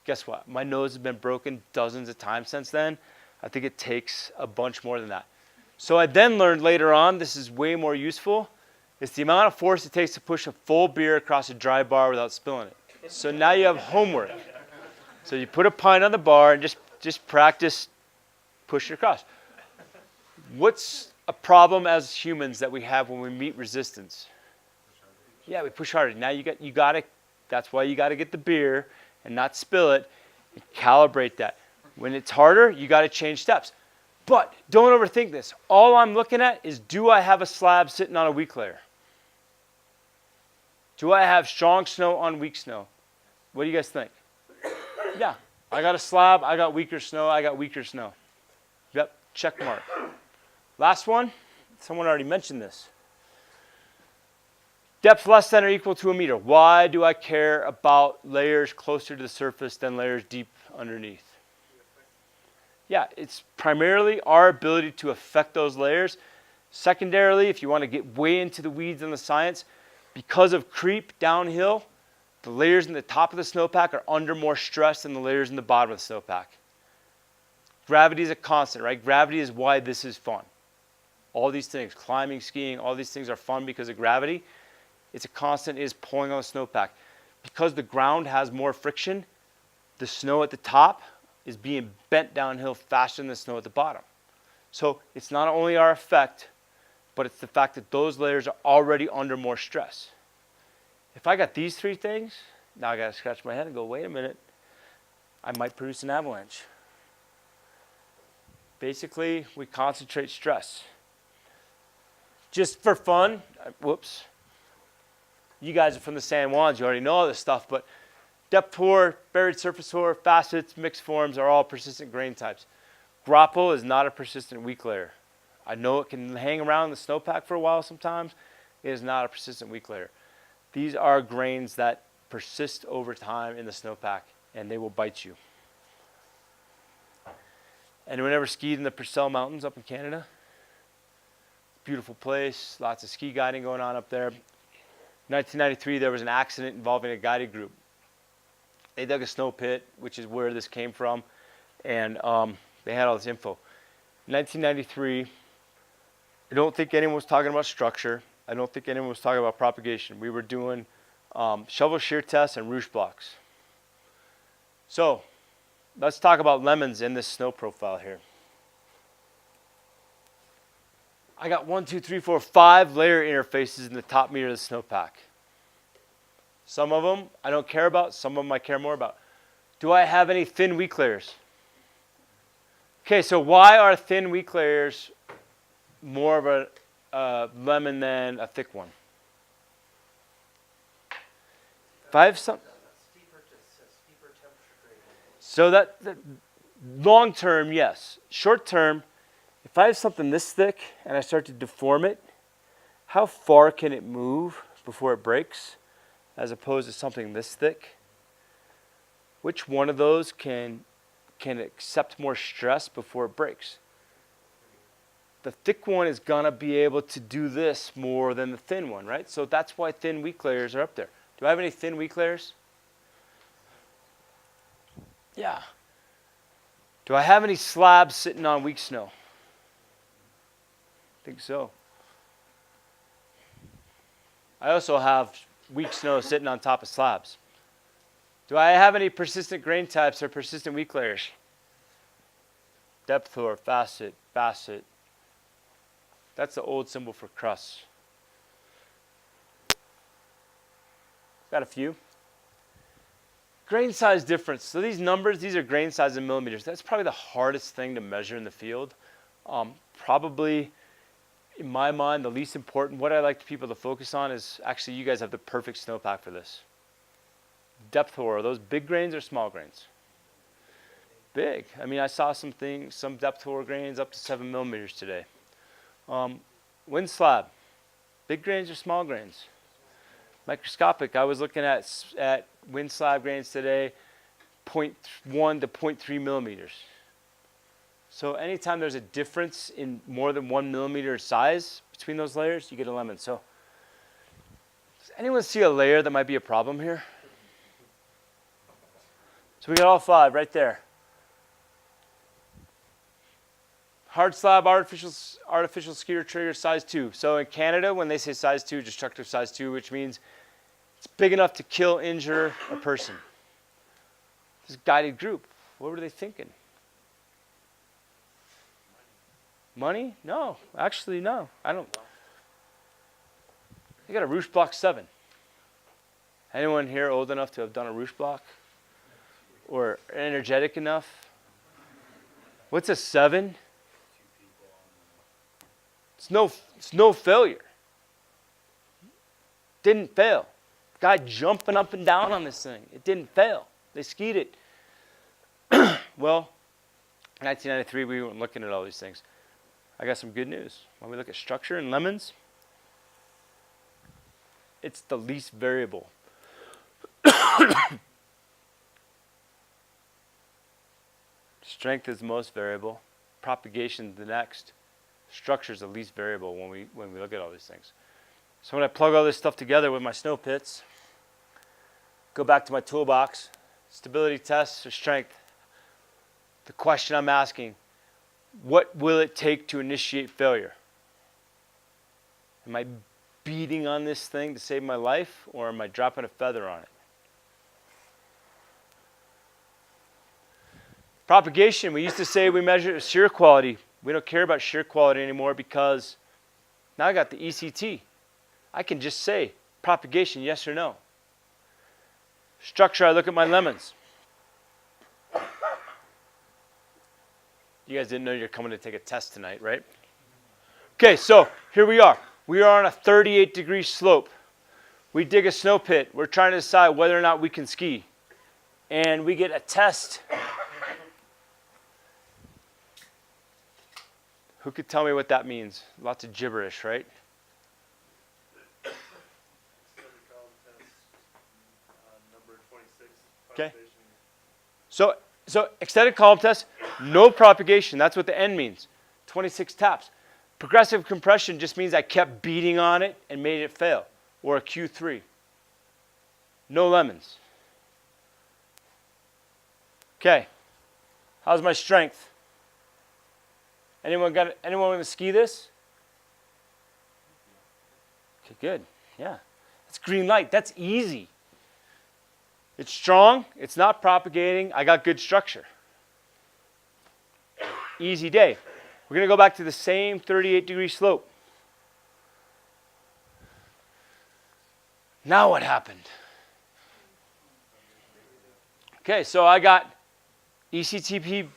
Guess what? My nose has been broken dozens of times since then. I think it takes a bunch more than that. So I then learned later on, this is way more useful, it's the amount of force it takes to push a full beer across a dry bar without spilling it. So now you have homework. So you put a pint on the bar and just practice pushing across. What's a problem as humans that we have when we meet resistance? Yeah, we push harder. Now you gotta, that's why you gotta get the beer and not spill it and calibrate that. When it's harder, you gotta change steps. But don't overthink this. All I'm looking at is, do I have a slab sitting on a weak layer? Do I have strong snow on weak snow? What do you guys think? Yeah, I got a slab, I got weaker snow, I got weaker snow. Yep, check mark. Last one, someone already mentioned this. Depth less than or equal to 1 meter. Why do I care about layers closer to the surface than layers deep underneath? Yeah, it's primarily our ability to affect those layers. Secondarily, if you want to get way into the weeds on the science, because of creep downhill, the layers in the top of the snowpack are under more stress than the layers in the bottom of the snowpack. Gravity is a constant, right? Gravity is why this is fun. All these things, climbing, skiing, all these things are fun because of gravity. It's a constant, it is pulling on the snowpack. Because the ground has more friction, the snow at the top is being bent downhill faster than the snow at the bottom. So it's not only our effect, but it's the fact that those layers are already under more stress. If I got these 3 things, now I got to scratch my head and go, wait a minute, I might produce an avalanche. Basically, we concentrate stress. Just for fun, whoops. You guys are from the San Juans, you already know all this stuff, but depth hoar, buried surface hoar, facets, mixed forms are all persistent grain types. Grapple is not a persistent weak layer. I know it can hang around the snowpack for a while sometimes. It is not a persistent weak layer. These are grains that persist over time in the snowpack, and they will bite you. Anyone ever skied in the Purcell Mountains up in Canada? Beautiful place, lots of ski guiding going on up there. 1993, there was an accident involving a guided group. They dug a snow pit, which is where this came from, and they had all this info. 1993, I don't think anyone was talking about structure. I don't think anyone was talking about propagation. We were doing shovel shear tests and roosh blocks. So let's talk about lemons in this snow profile here. I got 1, 2, 3, 4, 5 layer interfaces in the top meter of the snowpack. Some of them I don't care about, some of them I care more about. Do I have any thin weak layers? Okay, so why are thin weak layers more of a lemon than a thick one? If I have some, Steeper temperature gradient. so that long term, yes. Short term, if I have something this thick and I start to deform it, how far can it move before it breaks, as opposed to something this thick? Which one of those can accept more stress before it breaks? The thick one is gonna be able to do this more than the thin one, right? So that's why thin weak layers are up there. Do I have any thin weak layers? Yeah. Do I have any slabs sitting on weak snow? I think so. I also have weak snow sitting on top of slabs. Do I have any persistent grain types or persistent weak layers? Depth or facet, facet. That's the old symbol for crust. Got a few. Grain size difference. So these numbers, these are grain size in millimeters. That's probably the hardest thing to measure in the field. Probably, in my mind, the least important. What I like people to focus on is, actually, you guys have the perfect snowpack for this. Depth hoar, are those big grains or small grains? Big. I mean, I saw some depth hoar grains up to 7 millimeters today. Wind slab, big grains or small grains? Microscopic. I was looking at wind slab grains today, 0.1 to 0.3 millimeters. So anytime there's a difference in more than 1 millimeter size between those layers, you get a lemon. So does anyone see a layer that might be a problem here? So we got all 5 right there. Hard slab, artificial skewer trigger, size 2. So in Canada, when they say size 2, destructive size 2, which means it's big enough to kill, injure a person. This guided group, what were they thinking? Money? No, actually, no. I don't. They got a roosh block 7. Anyone here old enough to have done a roosh block? Or energetic enough? What's a 7? It's no failure. Didn't fail. Guy jumping up and down on this thing. It didn't fail. They skied it. Well, in 1993, we weren't looking at all these things. I got some good news. When we look at structure and lemons, it's the least variable. Strength is the most variable. Propagation is the next. Structure is the least variable when we look at all these things. So when I plug all this stuff together with my snow pits, go back to my toolbox, stability tests or strength. The question I'm asking, what will it take to initiate failure? Am I beating on this thing to save my life, or am I dropping a feather on it? Propagation, we used to say we measure shear quality. We don't care about shear quality anymore because now I got the ECT. I can just say propagation, yes or no. Structure, I look at my lemons. You guys didn't know you're coming to take a test tonight, right? Okay, so here we are. We are on a 38-degree slope. We dig a snow pit. We're trying to decide whether or not we can ski. And we get a test. Who could tell me what that means? Lots of gibberish, right? Number 26. Okay. So extended column test, no propagation. That's what the N means. 26 taps. Progressive compression just means I kept beating on it and made it fail. Or a Q3. No lemons. Okay. How's my strength? Anyone want to ski this? Okay, good. Yeah. That's green light. That's easy. It's strong. It's not propagating. I got good structure. Easy day. We're going to go back to the same 38-degree slope. Now what happened? Okay, so I got ECTP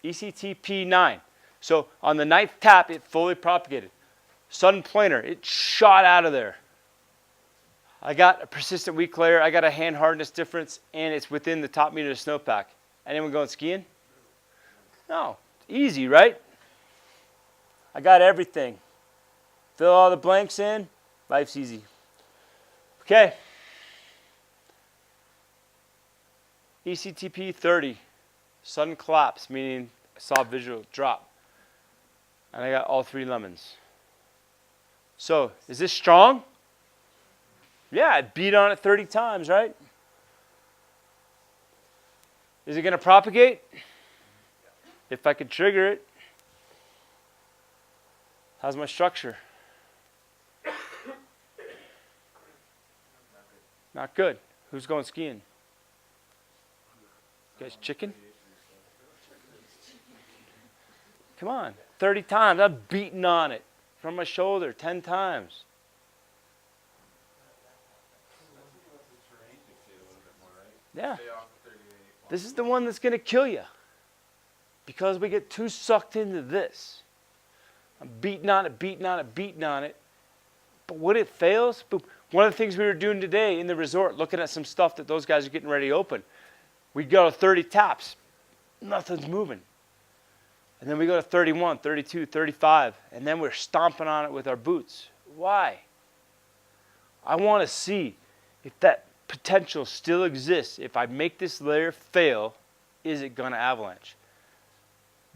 9. So on the 9th tap, it fully propagated. Sudden planar, it shot out of there. I got a persistent weak layer, I got a hand hardness difference, and it's within the top meter of the snowpack. Anyone going skiing? No. Easy, right? I got everything. Fill all the blanks in, life's easy. Okay. ECTP 30, sudden collapse, meaning I saw visual drop. And I got all 3 lemons. So, is this strong? Yeah, I beat on it 30 times, right? Is it going to propagate? If I could trigger it. How's my structure? Not good. Who's going skiing? You guys chicken? Come on. 30 times. I'm beating on it from my shoulder 10 times. Yeah. This is the one that's going to kill you. Because we get too sucked into this. I'm beating on it, beating on it, beating on it. But when it fails, boop. One of the things we were doing today in the resort, looking at some stuff that those guys are getting ready to open, we go to 30 taps. Nothing's moving. And then we go to 31, 32, 35, and then we're stomping on it with our boots. Why? I want to see if that potential still exists. If I make this layer fail, is it going to avalanche?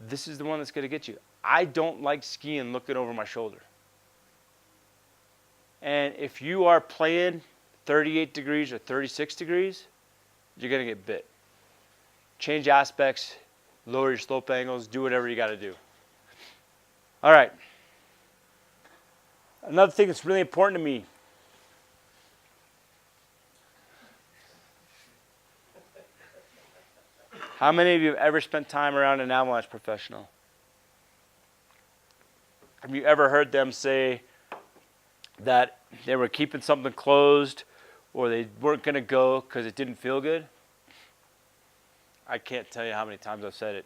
This is the one that's going to get you. I don't like skiing looking over my shoulder. And if you are playing 38 degrees or 36 degrees, you're going to get bit. Change aspects, lower your slope angles, do whatever you got to do. All right. Another thing that's really important to me. How many of you have ever spent time around an avalanche professional? Have you ever heard them say that they were keeping something closed or they weren't going to go because it didn't feel good? I can't tell you how many times I've said it.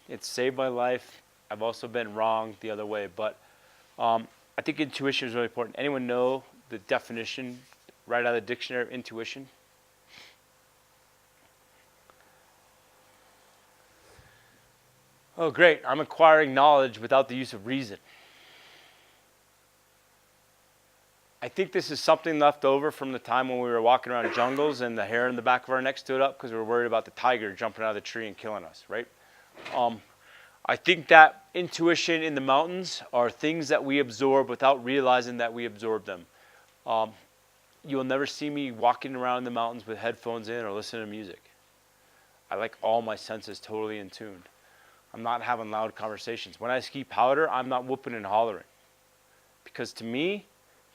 It's saved my life. I've also been wrong the other way. But I think intuition is really important. Anyone know the definition right out of the dictionary of intuition? Oh, great. I'm acquiring knowledge without the use of reason. I think this is something left over from the time when we were walking around jungles and the hair in the back of our neck stood up because we were worried about the tiger jumping out of the tree and killing us, right? I think that intuition in the mountains are things that we absorb without realizing that we absorb them. You'll never see me walking around in the mountains with headphones in or listening to music. I like all my senses totally in tune. I'm not having loud conversations. When I ski powder, I'm not whooping and hollering. Because to me,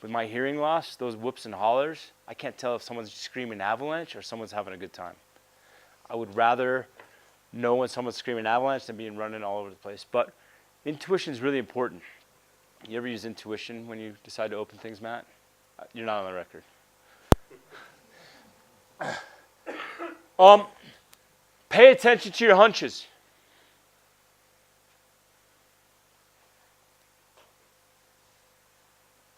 with my hearing loss, those whoops and hollers, I can't tell if someone's screaming avalanche or someone's having a good time. I would rather know when someone's screaming avalanche than being running all over the place. But intuition is really important. You ever use intuition when you decide to open things, Matt? You're not on the record. Pay attention to your hunches.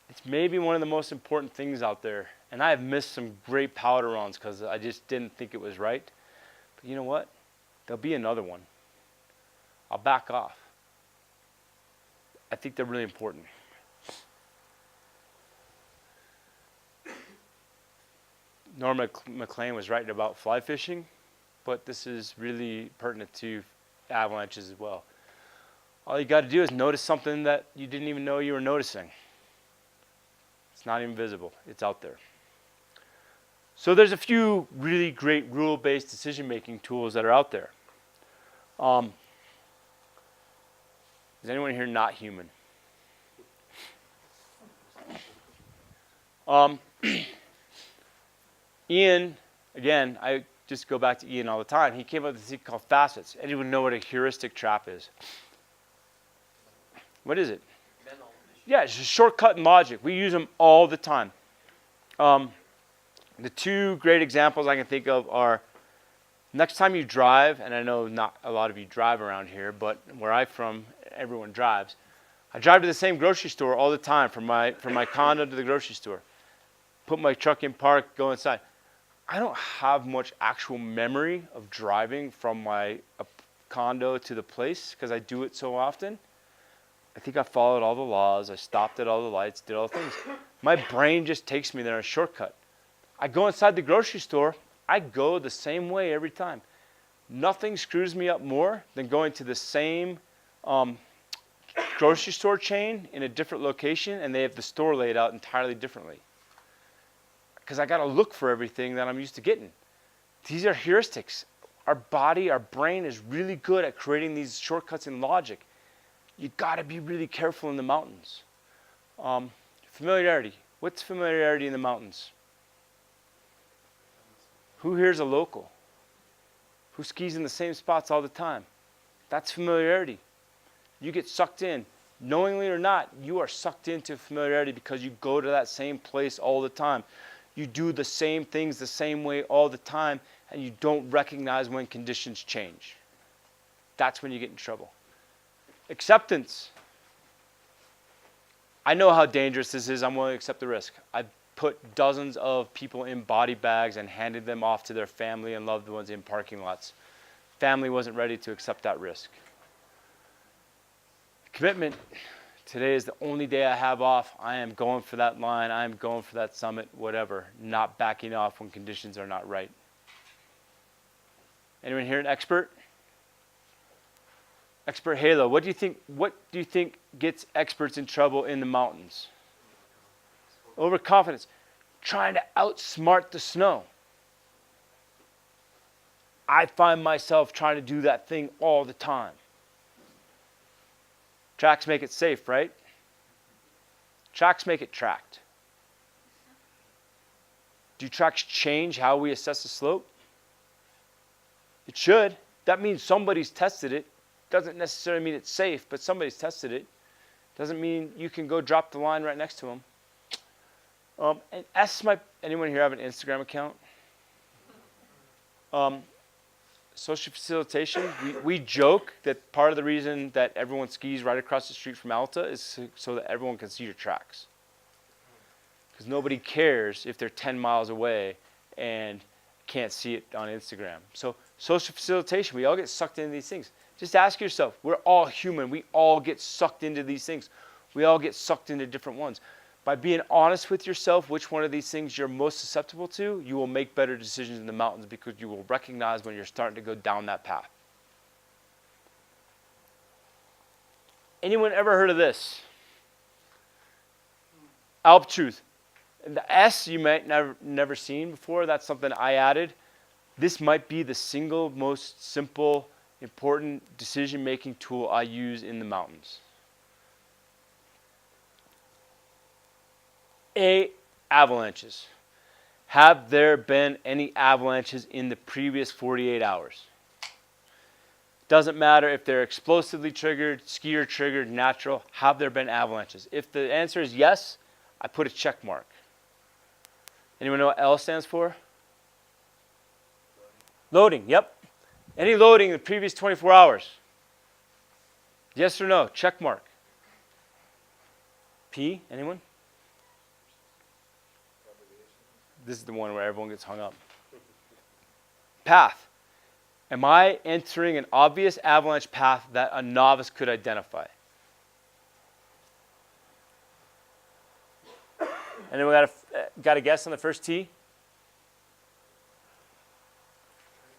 It's maybe one of the most important things out there. And I have missed some great powder runs because I just didn't think it was right. But you know what? There'll be another one. I'll back off. I think they're really important. Norma McLean was writing about fly fishing, but this is really pertinent to avalanches as well. All you got to do is notice something that you didn't even know you were noticing. It's not even visible. It's out there. So there's a few really great rule-based decision-making tools that are out there. Is anyone here not human? Ian, again, I just go back to Ian all the time. He came up with this thing called facets. Anyone know what a heuristic trap is? What is it? Yeah, it's a shortcut in logic. We use them all the time. The two great examples I can think of are next time you drive, and I know not a lot of you drive around here, but where I'm from, everyone drives. I drive to the same grocery store all the time from my condo to the grocery store. Put my truck in park, go inside. I don't have much actual memory of driving from my condo to the place because I do it so often. I think I followed all the laws. I stopped at all the lights, did all the things. My brain just takes me there in a shortcut. I go inside the grocery store. I go the same way every time. Nothing screws me up more than going to the same grocery store chain in a different location and they have the store laid out entirely differently. Because I got to look for everything that I'm used to getting. These are heuristics. Our body, our brain is really good at creating these shortcuts in logic. You got to be really careful in the mountains. Familiarity. What's familiarity in the mountains? Who here's a local? Who skis in the same spots all the time? That's familiarity. You get sucked in. Knowingly or not, you are sucked into familiarity because you go to that same place all the time. You do the same things the same way all the time, and you don't recognize when conditions change. That's when you get in trouble. Acceptance. I know how dangerous this is. I'm willing to accept the risk. I've put dozens of people in body bags and handed them off to their family and loved ones in parking lots. Family wasn't ready to accept that risk. Commitment. Today is the only day I have off. I am going for that line. I am going for that summit, whatever. Not backing off when conditions are not right. Anyone here an expert? Expert halo. What do you think gets experts in trouble in the mountains? Overconfidence. Trying to outsmart the snow. I find myself trying to do that thing all the time. Tracks make it safe, right? Tracks make it tracked. Do tracks change how we assess a slope? It should. That means somebody's tested it. Doesn't necessarily mean it's safe, but somebody's tested it. Doesn't mean you can go drop the line right next to them. And anyone here have an Instagram account? Social facilitation. We joke that part of the reason that everyone skis right across the street from Alta is so that everyone can see your tracks. Because nobody cares if they're 10 miles away and can't see it on Instagram. So social facilitation, we all get sucked into these things. Just ask yourself, we're all human. We all get sucked into these things. We all get sucked into different ones. By being honest with yourself, which one of these things you're most susceptible to, you will make better decisions in the mountains because you will recognize when you're starting to go down that path. Anyone ever heard of this? Alp truth. And the S you might never seen before. That's something I added. This might be the single most simple, important decision-making tool I use in the mountains. Avalanches. Have there been any avalanches in the previous 48 hours? Doesn't matter if they're explosively triggered, skier triggered, natural. Have there been avalanches? If the answer is yes, I put a check mark. Anyone know what L stands for? Loading, yep. Any loading in the previous 24 hours? Yes or no? Check mark. P, anyone? This is the one where everyone gets hung up. Path. Am I entering an obvious avalanche path that a novice could identify? Anyone got a guess on the first T?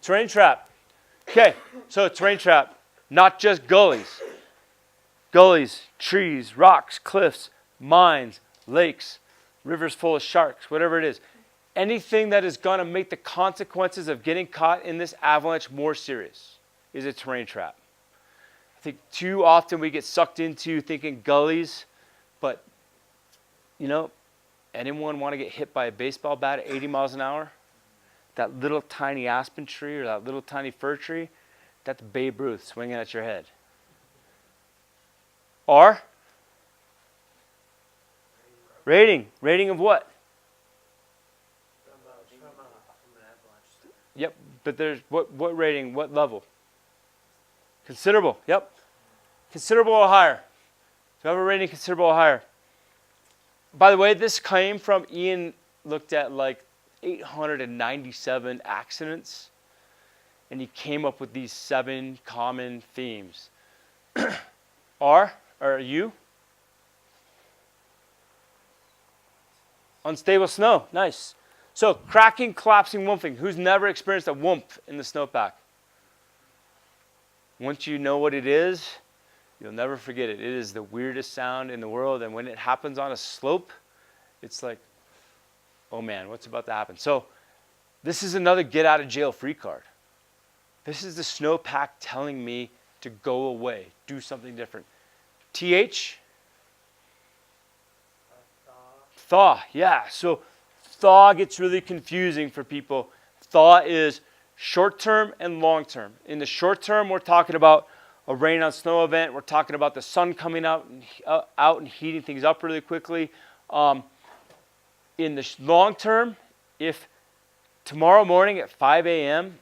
Terrain trap. Okay, so terrain trap, not just gullies. Gullies, trees, rocks, cliffs, mines, lakes, rivers full of sharks, whatever it is. anything that is going to make the consequences of getting caught in this avalanche more serious is a terrain trap. I think too often we get sucked into thinking gullies, but you know, anyone want to get hit by a baseball bat at 80 miles an hour? That little tiny aspen tree or that little tiny fir tree, that's Babe Ruth swinging at your head. Or rating of what? From an avalanche. Yep, but there's what rating, what level? Considerable, yep. Considerable or higher. So I have a rating considerable or higher. By the way, this came from Ian looked at like 897 accidents, and he came up with these 7 common themes. Are you? Unstable snow, nice. So cracking, collapsing, womping. Who's never experienced a whoomp in the snowpack? Once you know what it is, you'll never forget it. It is the weirdest sound in the world, and when it happens on a slope, it's like, oh man, what's about to happen? So this is another get out of jail free card. This is the snowpack telling me to go away, do something different. TH? Thaw, yeah. So thaw gets really confusing for people. Thaw is short term and long term. In the short term, we're talking about a rain on snow event. We're talking about the sun coming out and heating things up really quickly. In the long term, if tomorrow morning at 5 a.m.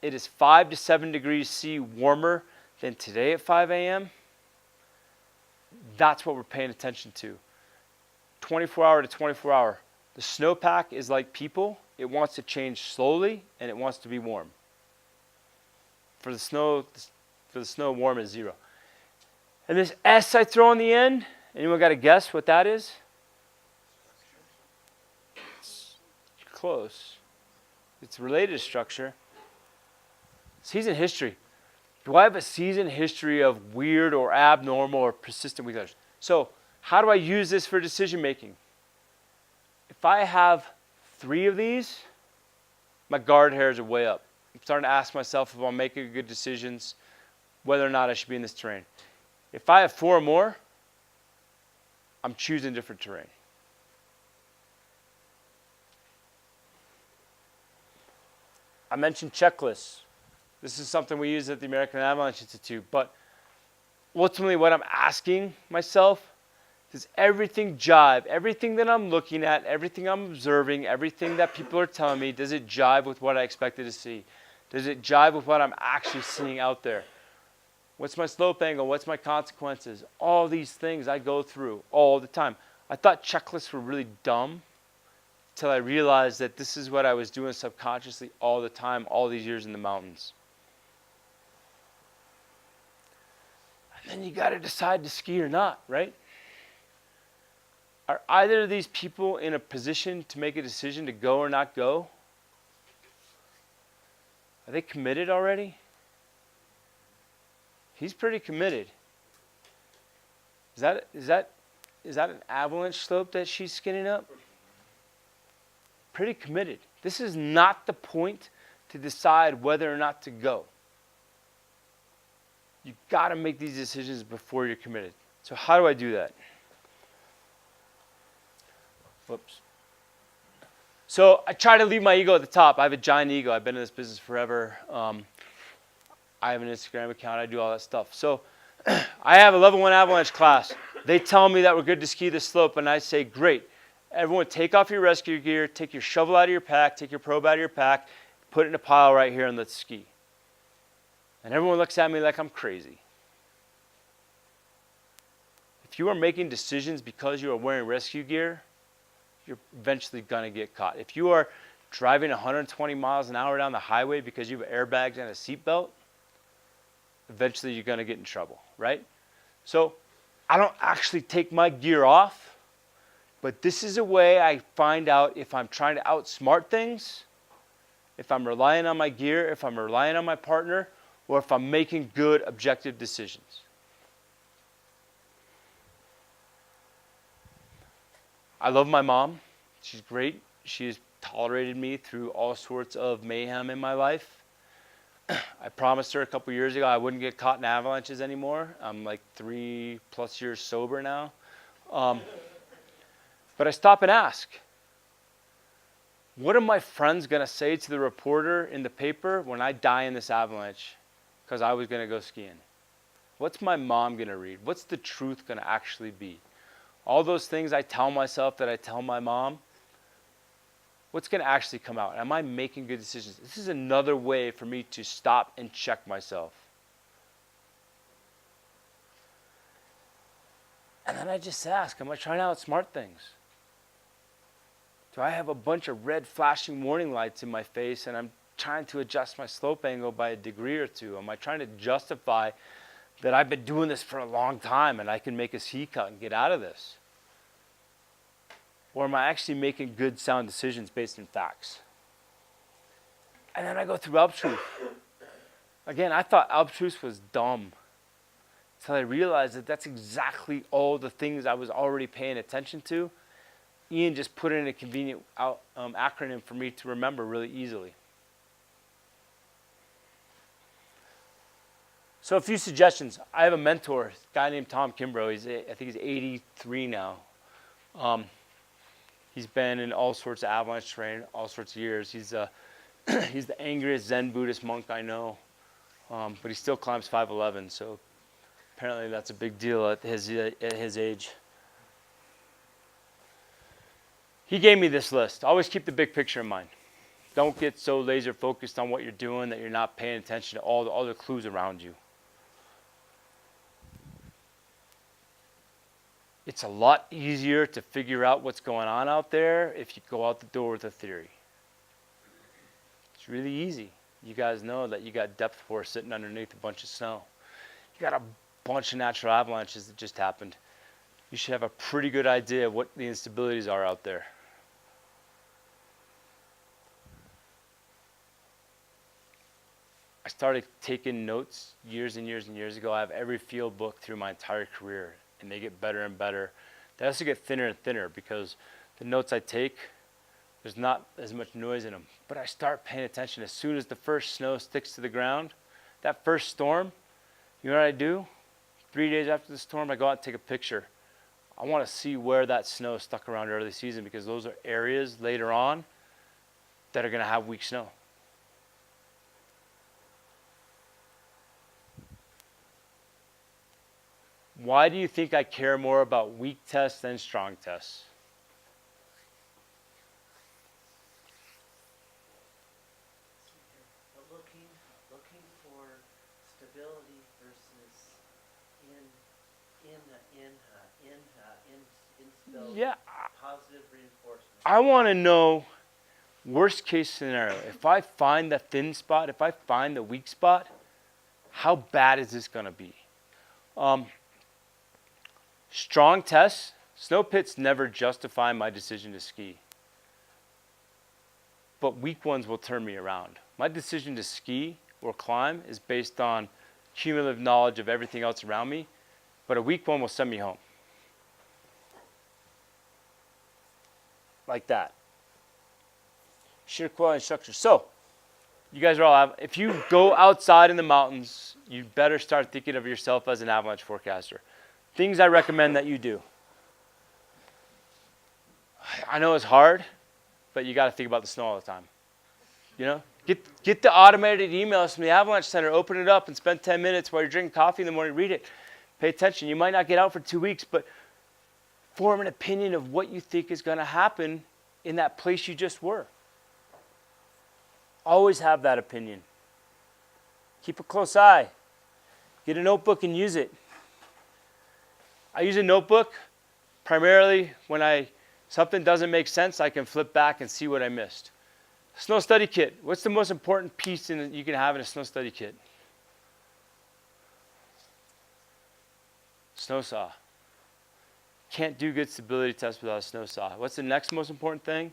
it is 5 to 7 degrees C warmer than today at 5 a.m., that's what we're paying attention to. 24 hour to 24 hour. The snowpack is like people. It wants to change slowly, and it wants to be warm. For the snow, warm is 0. And this S I throw on the end, anyone got a guess what that is? It's close. It's related to structure. Season history. Do I have a season history of weird or abnormal or persistent weakness? So how do I use this for decision making? If I have 3 of these, my guard hairs are way up. I'm starting to ask myself if I'm making good decisions, whether or not I should be in this terrain. If I have 4 or more, I'm choosing different terrain. I mentioned checklists. This is something we use at the American Avalanche Institute, but ultimately what I'm asking myself, does everything jive? Everything that I'm looking at, everything I'm observing, everything that people are telling me, does it jive with what I expected to see? Does it jive with what I'm actually seeing out there? What's my slope angle? What's my consequences? All these things I go through all the time. I thought checklists were really dumb until I realized that this is what I was doing subconsciously all the time, all these years in the mountains. And then you got to decide to ski or not, right? Are either of these people in a position to make a decision to go or not go? Are they committed already? He's pretty committed. Is that an avalanche slope that she's skinning up? Pretty committed. This is not the point to decide whether or not to go. You've got to make these decisions before you're committed. So how do I do that? Whoops. So I try to leave my ego at the top. I have a giant ego. I've been in this business forever. I have an Instagram account. I do all that stuff. So I have a level 1 avalanche class. They tell me that we're good to ski this slope, and I say, great. Everyone take off your rescue gear, take your shovel out of your pack, take your probe out of your pack, put it in a pile right here, and let's ski. And everyone looks at me like I'm crazy. If you are making decisions because you are wearing rescue gear, you're eventually going to get caught. If you are driving 120 miles an hour down the highway because you have airbags and a seatbelt, eventually you're going to get in trouble, right? So I don't actually take my gear off, but this is a way I find out if I'm trying to outsmart things, if I'm relying on my gear, if I'm relying on my partner, or if I'm making good objective decisions. I love my mom. She's great. She is tolerated me through all sorts of mayhem in my life. I promised her a couple years ago I wouldn't get caught in avalanches anymore. I'm like 3+ years sober now. But I stop and ask, what are my friends going to say to the reporter in the paper when I die in this avalanche because I was going to go skiing? What's my mom going to read? What's the truth going to actually be? All those things I tell myself that I tell my mom, what's going to actually come out? Am I making good decisions? This is another way for me to stop and check myself. And then I just ask, am I trying to outsmart things? Do I have a bunch of red flashing warning lights in my face and I'm trying to adjust my slope angle by a degree or two? Am I trying to justify that I've been doing this for a long time and I can make a ski cut and get out of this? Or am I actually making good, sound decisions based in facts? And then I go through Alp Truth. Again, I thought Alp Truth was dumb until I realized that that's exactly all the things I was already paying attention to. Ian just put it in a convenient acronym for me to remember really easily. So a few suggestions. I have a mentor, a guy named Tom Kimbrough. I think he's 83 now. He's been in all sorts of avalanche terrain, all sorts of years. He's the angriest Zen Buddhist monk I know, but he still climbs 5'11", so apparently that's a big deal at his age. He gave me this list. Always keep the big picture in mind. Don't get so laser focused on what you're doing that you're not paying attention to all the other clues around you. It's a lot easier to figure out what's going on out there if you go out the door with a theory. It's really easy. You guys know that you got depth force sitting underneath a bunch of snow. You got a bunch of natural avalanches that just happened. You should have a pretty good idea of what the instabilities are out there. I started taking notes years and years and years ago. I have every field book through my entire career, and they get better and better. They also get thinner and thinner because the notes I take, there's not as much noise in them. But I start paying attention as soon as the first snow sticks to the ground. That first storm, you know what I do? 3 days after the storm, I go out and take a picture. I want to see where that snow stuck around early season because those are areas later on that are going to have weak snow. Why do you think I care more about weak tests than strong tests? But looking for stability versus instability. Yeah. Positive reinforcement. I want to know worst case scenario. If I find the thin spot, if I find the weak spot, how bad is this going to be? Strong tests, snow pits never justify my decision to ski. But weak ones will turn me around. My decision to ski or climb is based on cumulative knowledge of everything else around me, but a weak one will send me home. Like that. Sheer quality instructor. So, you guys are all, if you go outside in the mountains, you better start thinking of yourself as an avalanche forecaster. Things I recommend that you do. I know it's hard, but you got to think about the snow all the time. You know, get the automated emails from the Avalanche Center, open it up and spend 10 minutes while you're drinking coffee in the morning, read it. Pay attention. You might not get out for 2 weeks, but form an opinion of what you think is going to happen in that place you just were. Always have that opinion. Keep a close eye. Get a notebook and use it. I use a notebook primarily when something doesn't make sense, I can flip back and see what I missed. Snow study kit. What's the most important piece you can have in a snow study kit? Snow saw. Can't do good stability tests without a snow saw. What's the next most important thing?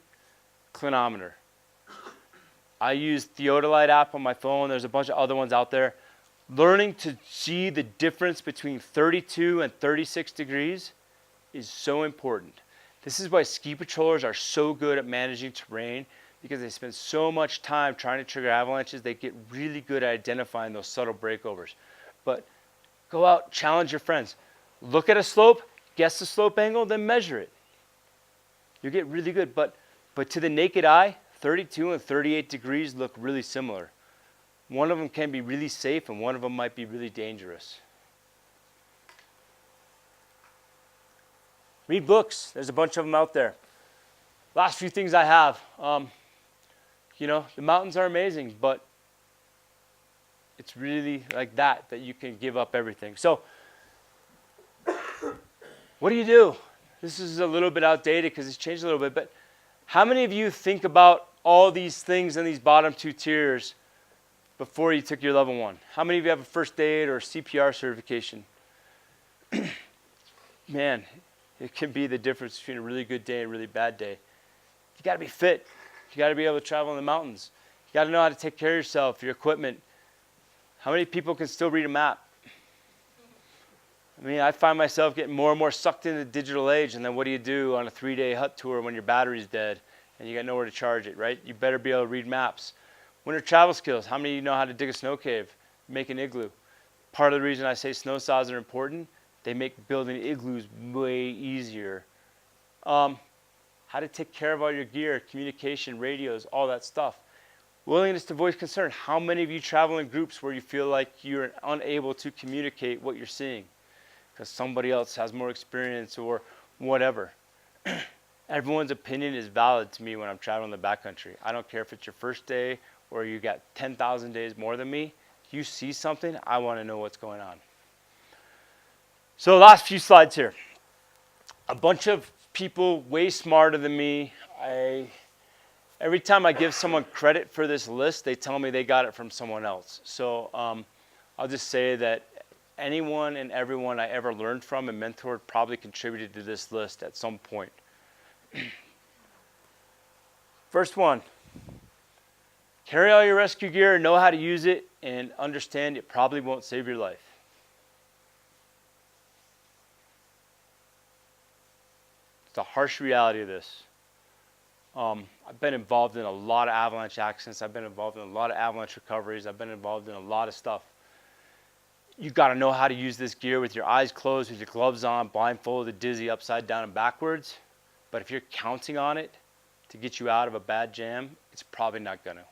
Clinometer. I use Theodolite app on my phone. There's a bunch of other ones out there. Learning to see the difference between 32 and 36 degrees is so important. This is why ski patrollers are so good at managing terrain, because they spend so much time trying to trigger avalanches. They get really good at identifying those subtle breakovers. But go out, challenge your friends. Look at a slope, guess the slope angle, then measure it. You get really good. But to the naked eye, 32 and 38 degrees look really similar. One of them can be really safe and one of them might be really dangerous. Read books. There's a bunch of them out there. Last few things I have. You know, the mountains are amazing, but it's really like that you can give up everything. So what do? This is a little bit outdated because it's changed a little bit, but how many of you think about all these things in these bottom two tiers before you took your level 1? How many of you have a first aid or CPR certification? Man, it can be the difference between a really good day and a really bad day. You got to be fit. You got to be able to travel in the mountains. You got to know how to take care of yourself, your equipment. How many people can still read a map? I mean, I find myself getting more and more sucked into the digital age, and then what do you do on a 3-day hut tour when your battery's dead and you got nowhere to charge it, right? You better be able to read maps. Winter travel skills. How many of you know how to dig a snow cave, make an igloo? Part of the reason I say snow saws are important, they make building igloos way easier. How to take care of all your gear, communication, radios, all that stuff. Willingness to voice concern. How many of you travel in groups where you feel like you're unable to communicate what you're seeing because somebody else has more experience or whatever? Everyone's opinion is valid to me when I'm traveling the backcountry. I don't care if it's your first day or you got 10,000 days more than me. If you see something, I want to know what's going on. So last few slides here. A bunch of people way smarter than me. Every time I give someone credit for this list, they tell me they got it from someone else. So I'll just say that anyone and everyone I ever learned from and mentored probably contributed to this list at some point. First one, carry all your rescue gear, know how to use it, and understand it probably won't save your life. The harsh reality of this. I've been involved in a lot of avalanche accidents. I've been involved in a lot of avalanche recoveries. I've been involved in a lot of stuff. You got to know how to use this gear with your eyes closed, with your gloves on, blindfolded, dizzy, upside down, and backwards. But if you're counting on it to get you out of a bad jam, it's probably not going to.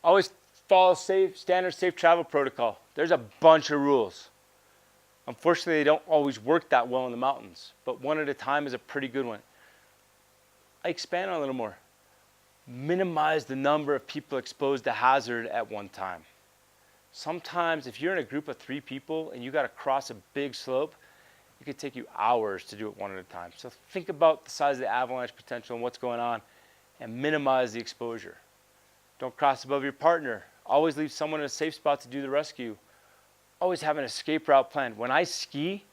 Always follow standard safe travel protocol. There's a bunch of rules. Unfortunately, they don't always work that well in the mountains, but one at a time is a pretty good one. I expand on it a little more. Minimize the number of people exposed to hazard at one time. Sometimes if you're in a group of 3 people and you got to cross a big slope, it could take you hours to do it one at a time. So think about the size of the avalanche potential and what's going on and minimize the exposure. Don't cross above your partner. Always leave someone in a safe spot to do the rescue. Always have an escape route planned. When I ski,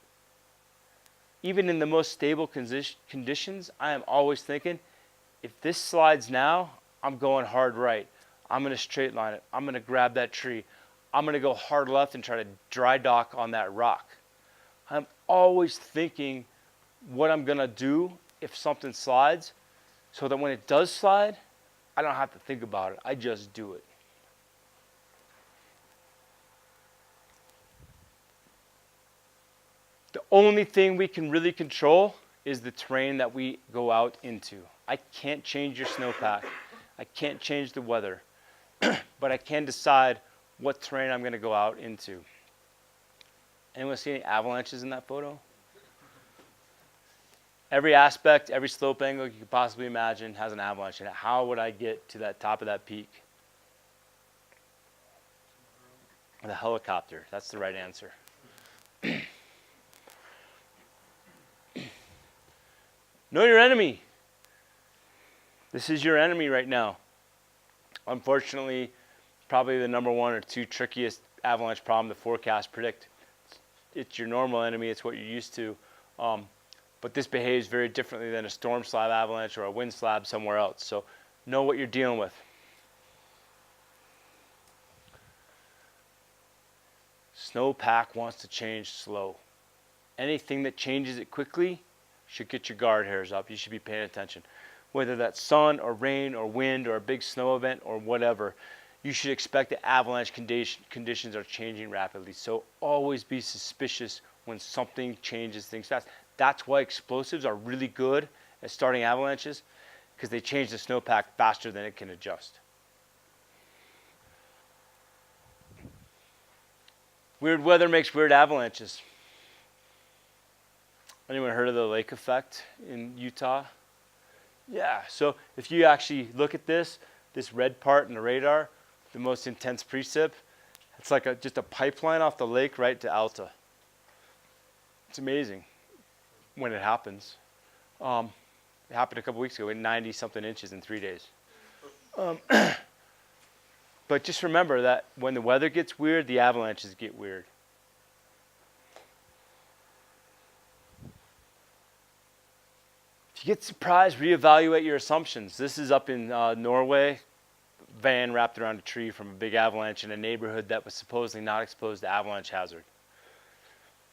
even in the most stable conditions, I am always thinking, if this slides now, I'm going hard right. I'm going to straight line it. I'm going to grab that tree. I'm going to go hard left and try to dry dock on that rock. I'm always thinking what I'm going to do if something slides, so that when it does slide, I don't have to think about it. I just do it. The only thing we can really control is the terrain that we go out into. I can't change your snowpack. I can't change the weather. But I can decide what terrain I'm going to go out into. Anyone see any avalanches in that photo? Every aspect, every slope angle you could possibly imagine has an avalanche in it. How would I get to that top of that peak? The helicopter. That's the right answer. Know your enemy. This is your enemy right now. Unfortunately, probably the number 1 or 2 trickiest avalanche problem the forecasts predict. It's your normal enemy. It's what you're used to. But this behaves very differently than a storm slab avalanche or a wind slab somewhere else. So know what you're dealing with. snowpack wants to change slow. Anything that changes it quickly should get your guard hairs up. You should be paying attention. Whether that's sun or rain or wind or a big snow event or whatever, you should expect that avalanche conditions are changing rapidly. So always be suspicious when something changes things fast. That's why explosives are really good at starting avalanches, because they change the snowpack faster than it can adjust. Weird weather makes weird avalanches. Anyone heard of the lake effect in Utah? Yeah, so if you actually look at this red part in the radar, the most intense precip, it's like just a pipeline off the lake right to Alta. It's amazing when it happens. It happened a couple weeks ago, 90-something inches in 3 days. But just remember that when the weather gets weird, the avalanches get weird. If you get surprised, reevaluate your assumptions. This is up in Norway. Van wrapped around a tree from a big avalanche in a neighborhood that was supposedly not exposed to avalanche hazard.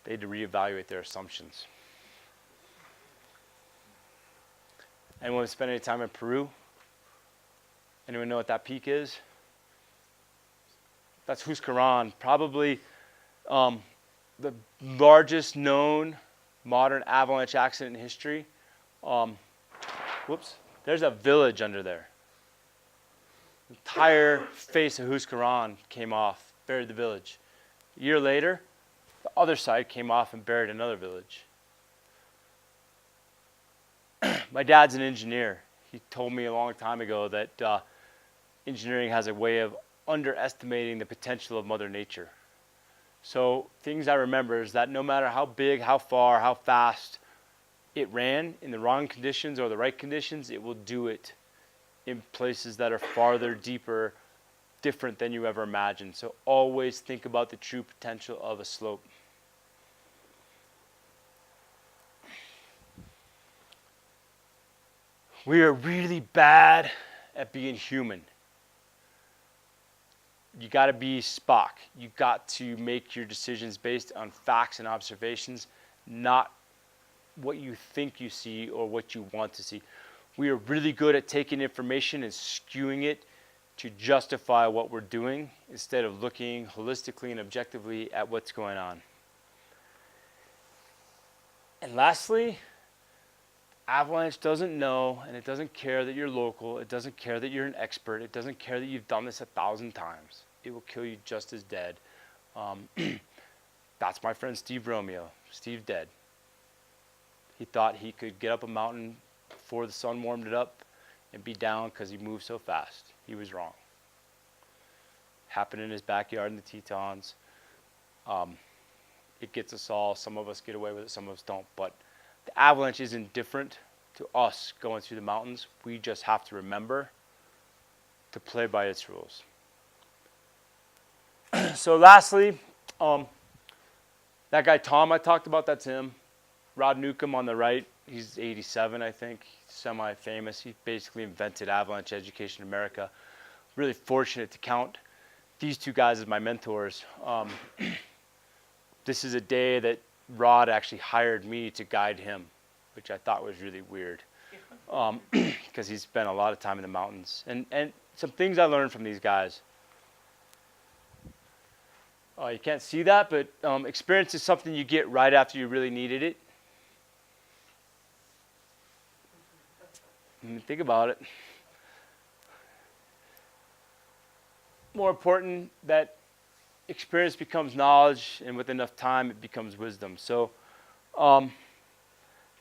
They had to reevaluate their assumptions. Anyone spend any time in Peru? Anyone know what that peak is? That's Huscarán, probably the largest known modern avalanche accident in history. Whoops, there's a village under there. The entire face of Huscarán came off, buried the village. A year later, the other side came off and buried another village. My dad's an engineer. He told me a long time ago that engineering has a way of underestimating the potential of Mother Nature. So things I remember is that no matter how big, how far, how fast it ran, in the wrong conditions or the right conditions, it will do it in places that are farther, deeper, different than you ever imagined. So always think about the true potential of a slope. We are really bad at being human. You got to be Spock. You got to make your decisions based on facts and observations, not what you think you see or what you want to see. We are really good at taking information and skewing it to justify what we're doing instead of looking holistically and objectively at what's going on. And lastly, Avalanche doesn't know, and it doesn't care that you're local. It doesn't care that you're an expert. It doesn't care that you've done this 1,000 times. It will kill you just as dead. That's my friend Steve Romeo. Steve dead. He thought he could get up a mountain before the sun warmed it up and be down because he moved so fast. He was wrong. Happened in his backyard in the Tetons. It gets us all. Some of us get away with it, some of us don't. But the avalanche isn't different to us going through the mountains. We just have to remember to play by its rules. So lastly, that guy Tom I talked about, that's him. Rod Newcomb on the right, he's 87, I think, semi-famous. He basically invented avalanche education in America. Really fortunate to count these two guys as my mentors. This is a day that Rod actually hired me to guide him, which I thought was really weird, because he spent a lot of time in the mountains. And some things I learned from these guys. You can't see that, but experience is something you get right after you really needed it. Think about it. More important that experience becomes knowledge, and with enough time it becomes wisdom. So that's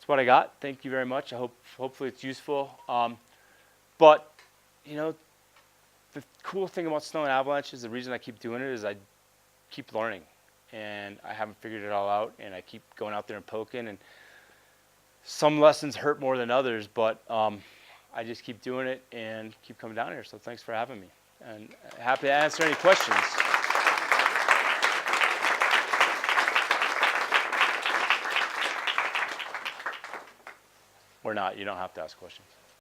what I got. Thank you very much. I hopefully it's useful. But you know, the cool thing about snow and avalanches, the reason I keep doing it is I keep learning, and I haven't figured it all out, and I keep going out there and poking, and some lessons hurt more than others, but I just keep doing it and keep coming down here. So thanks for having me, and happy to answer any questions. Or not, you don't have to ask questions.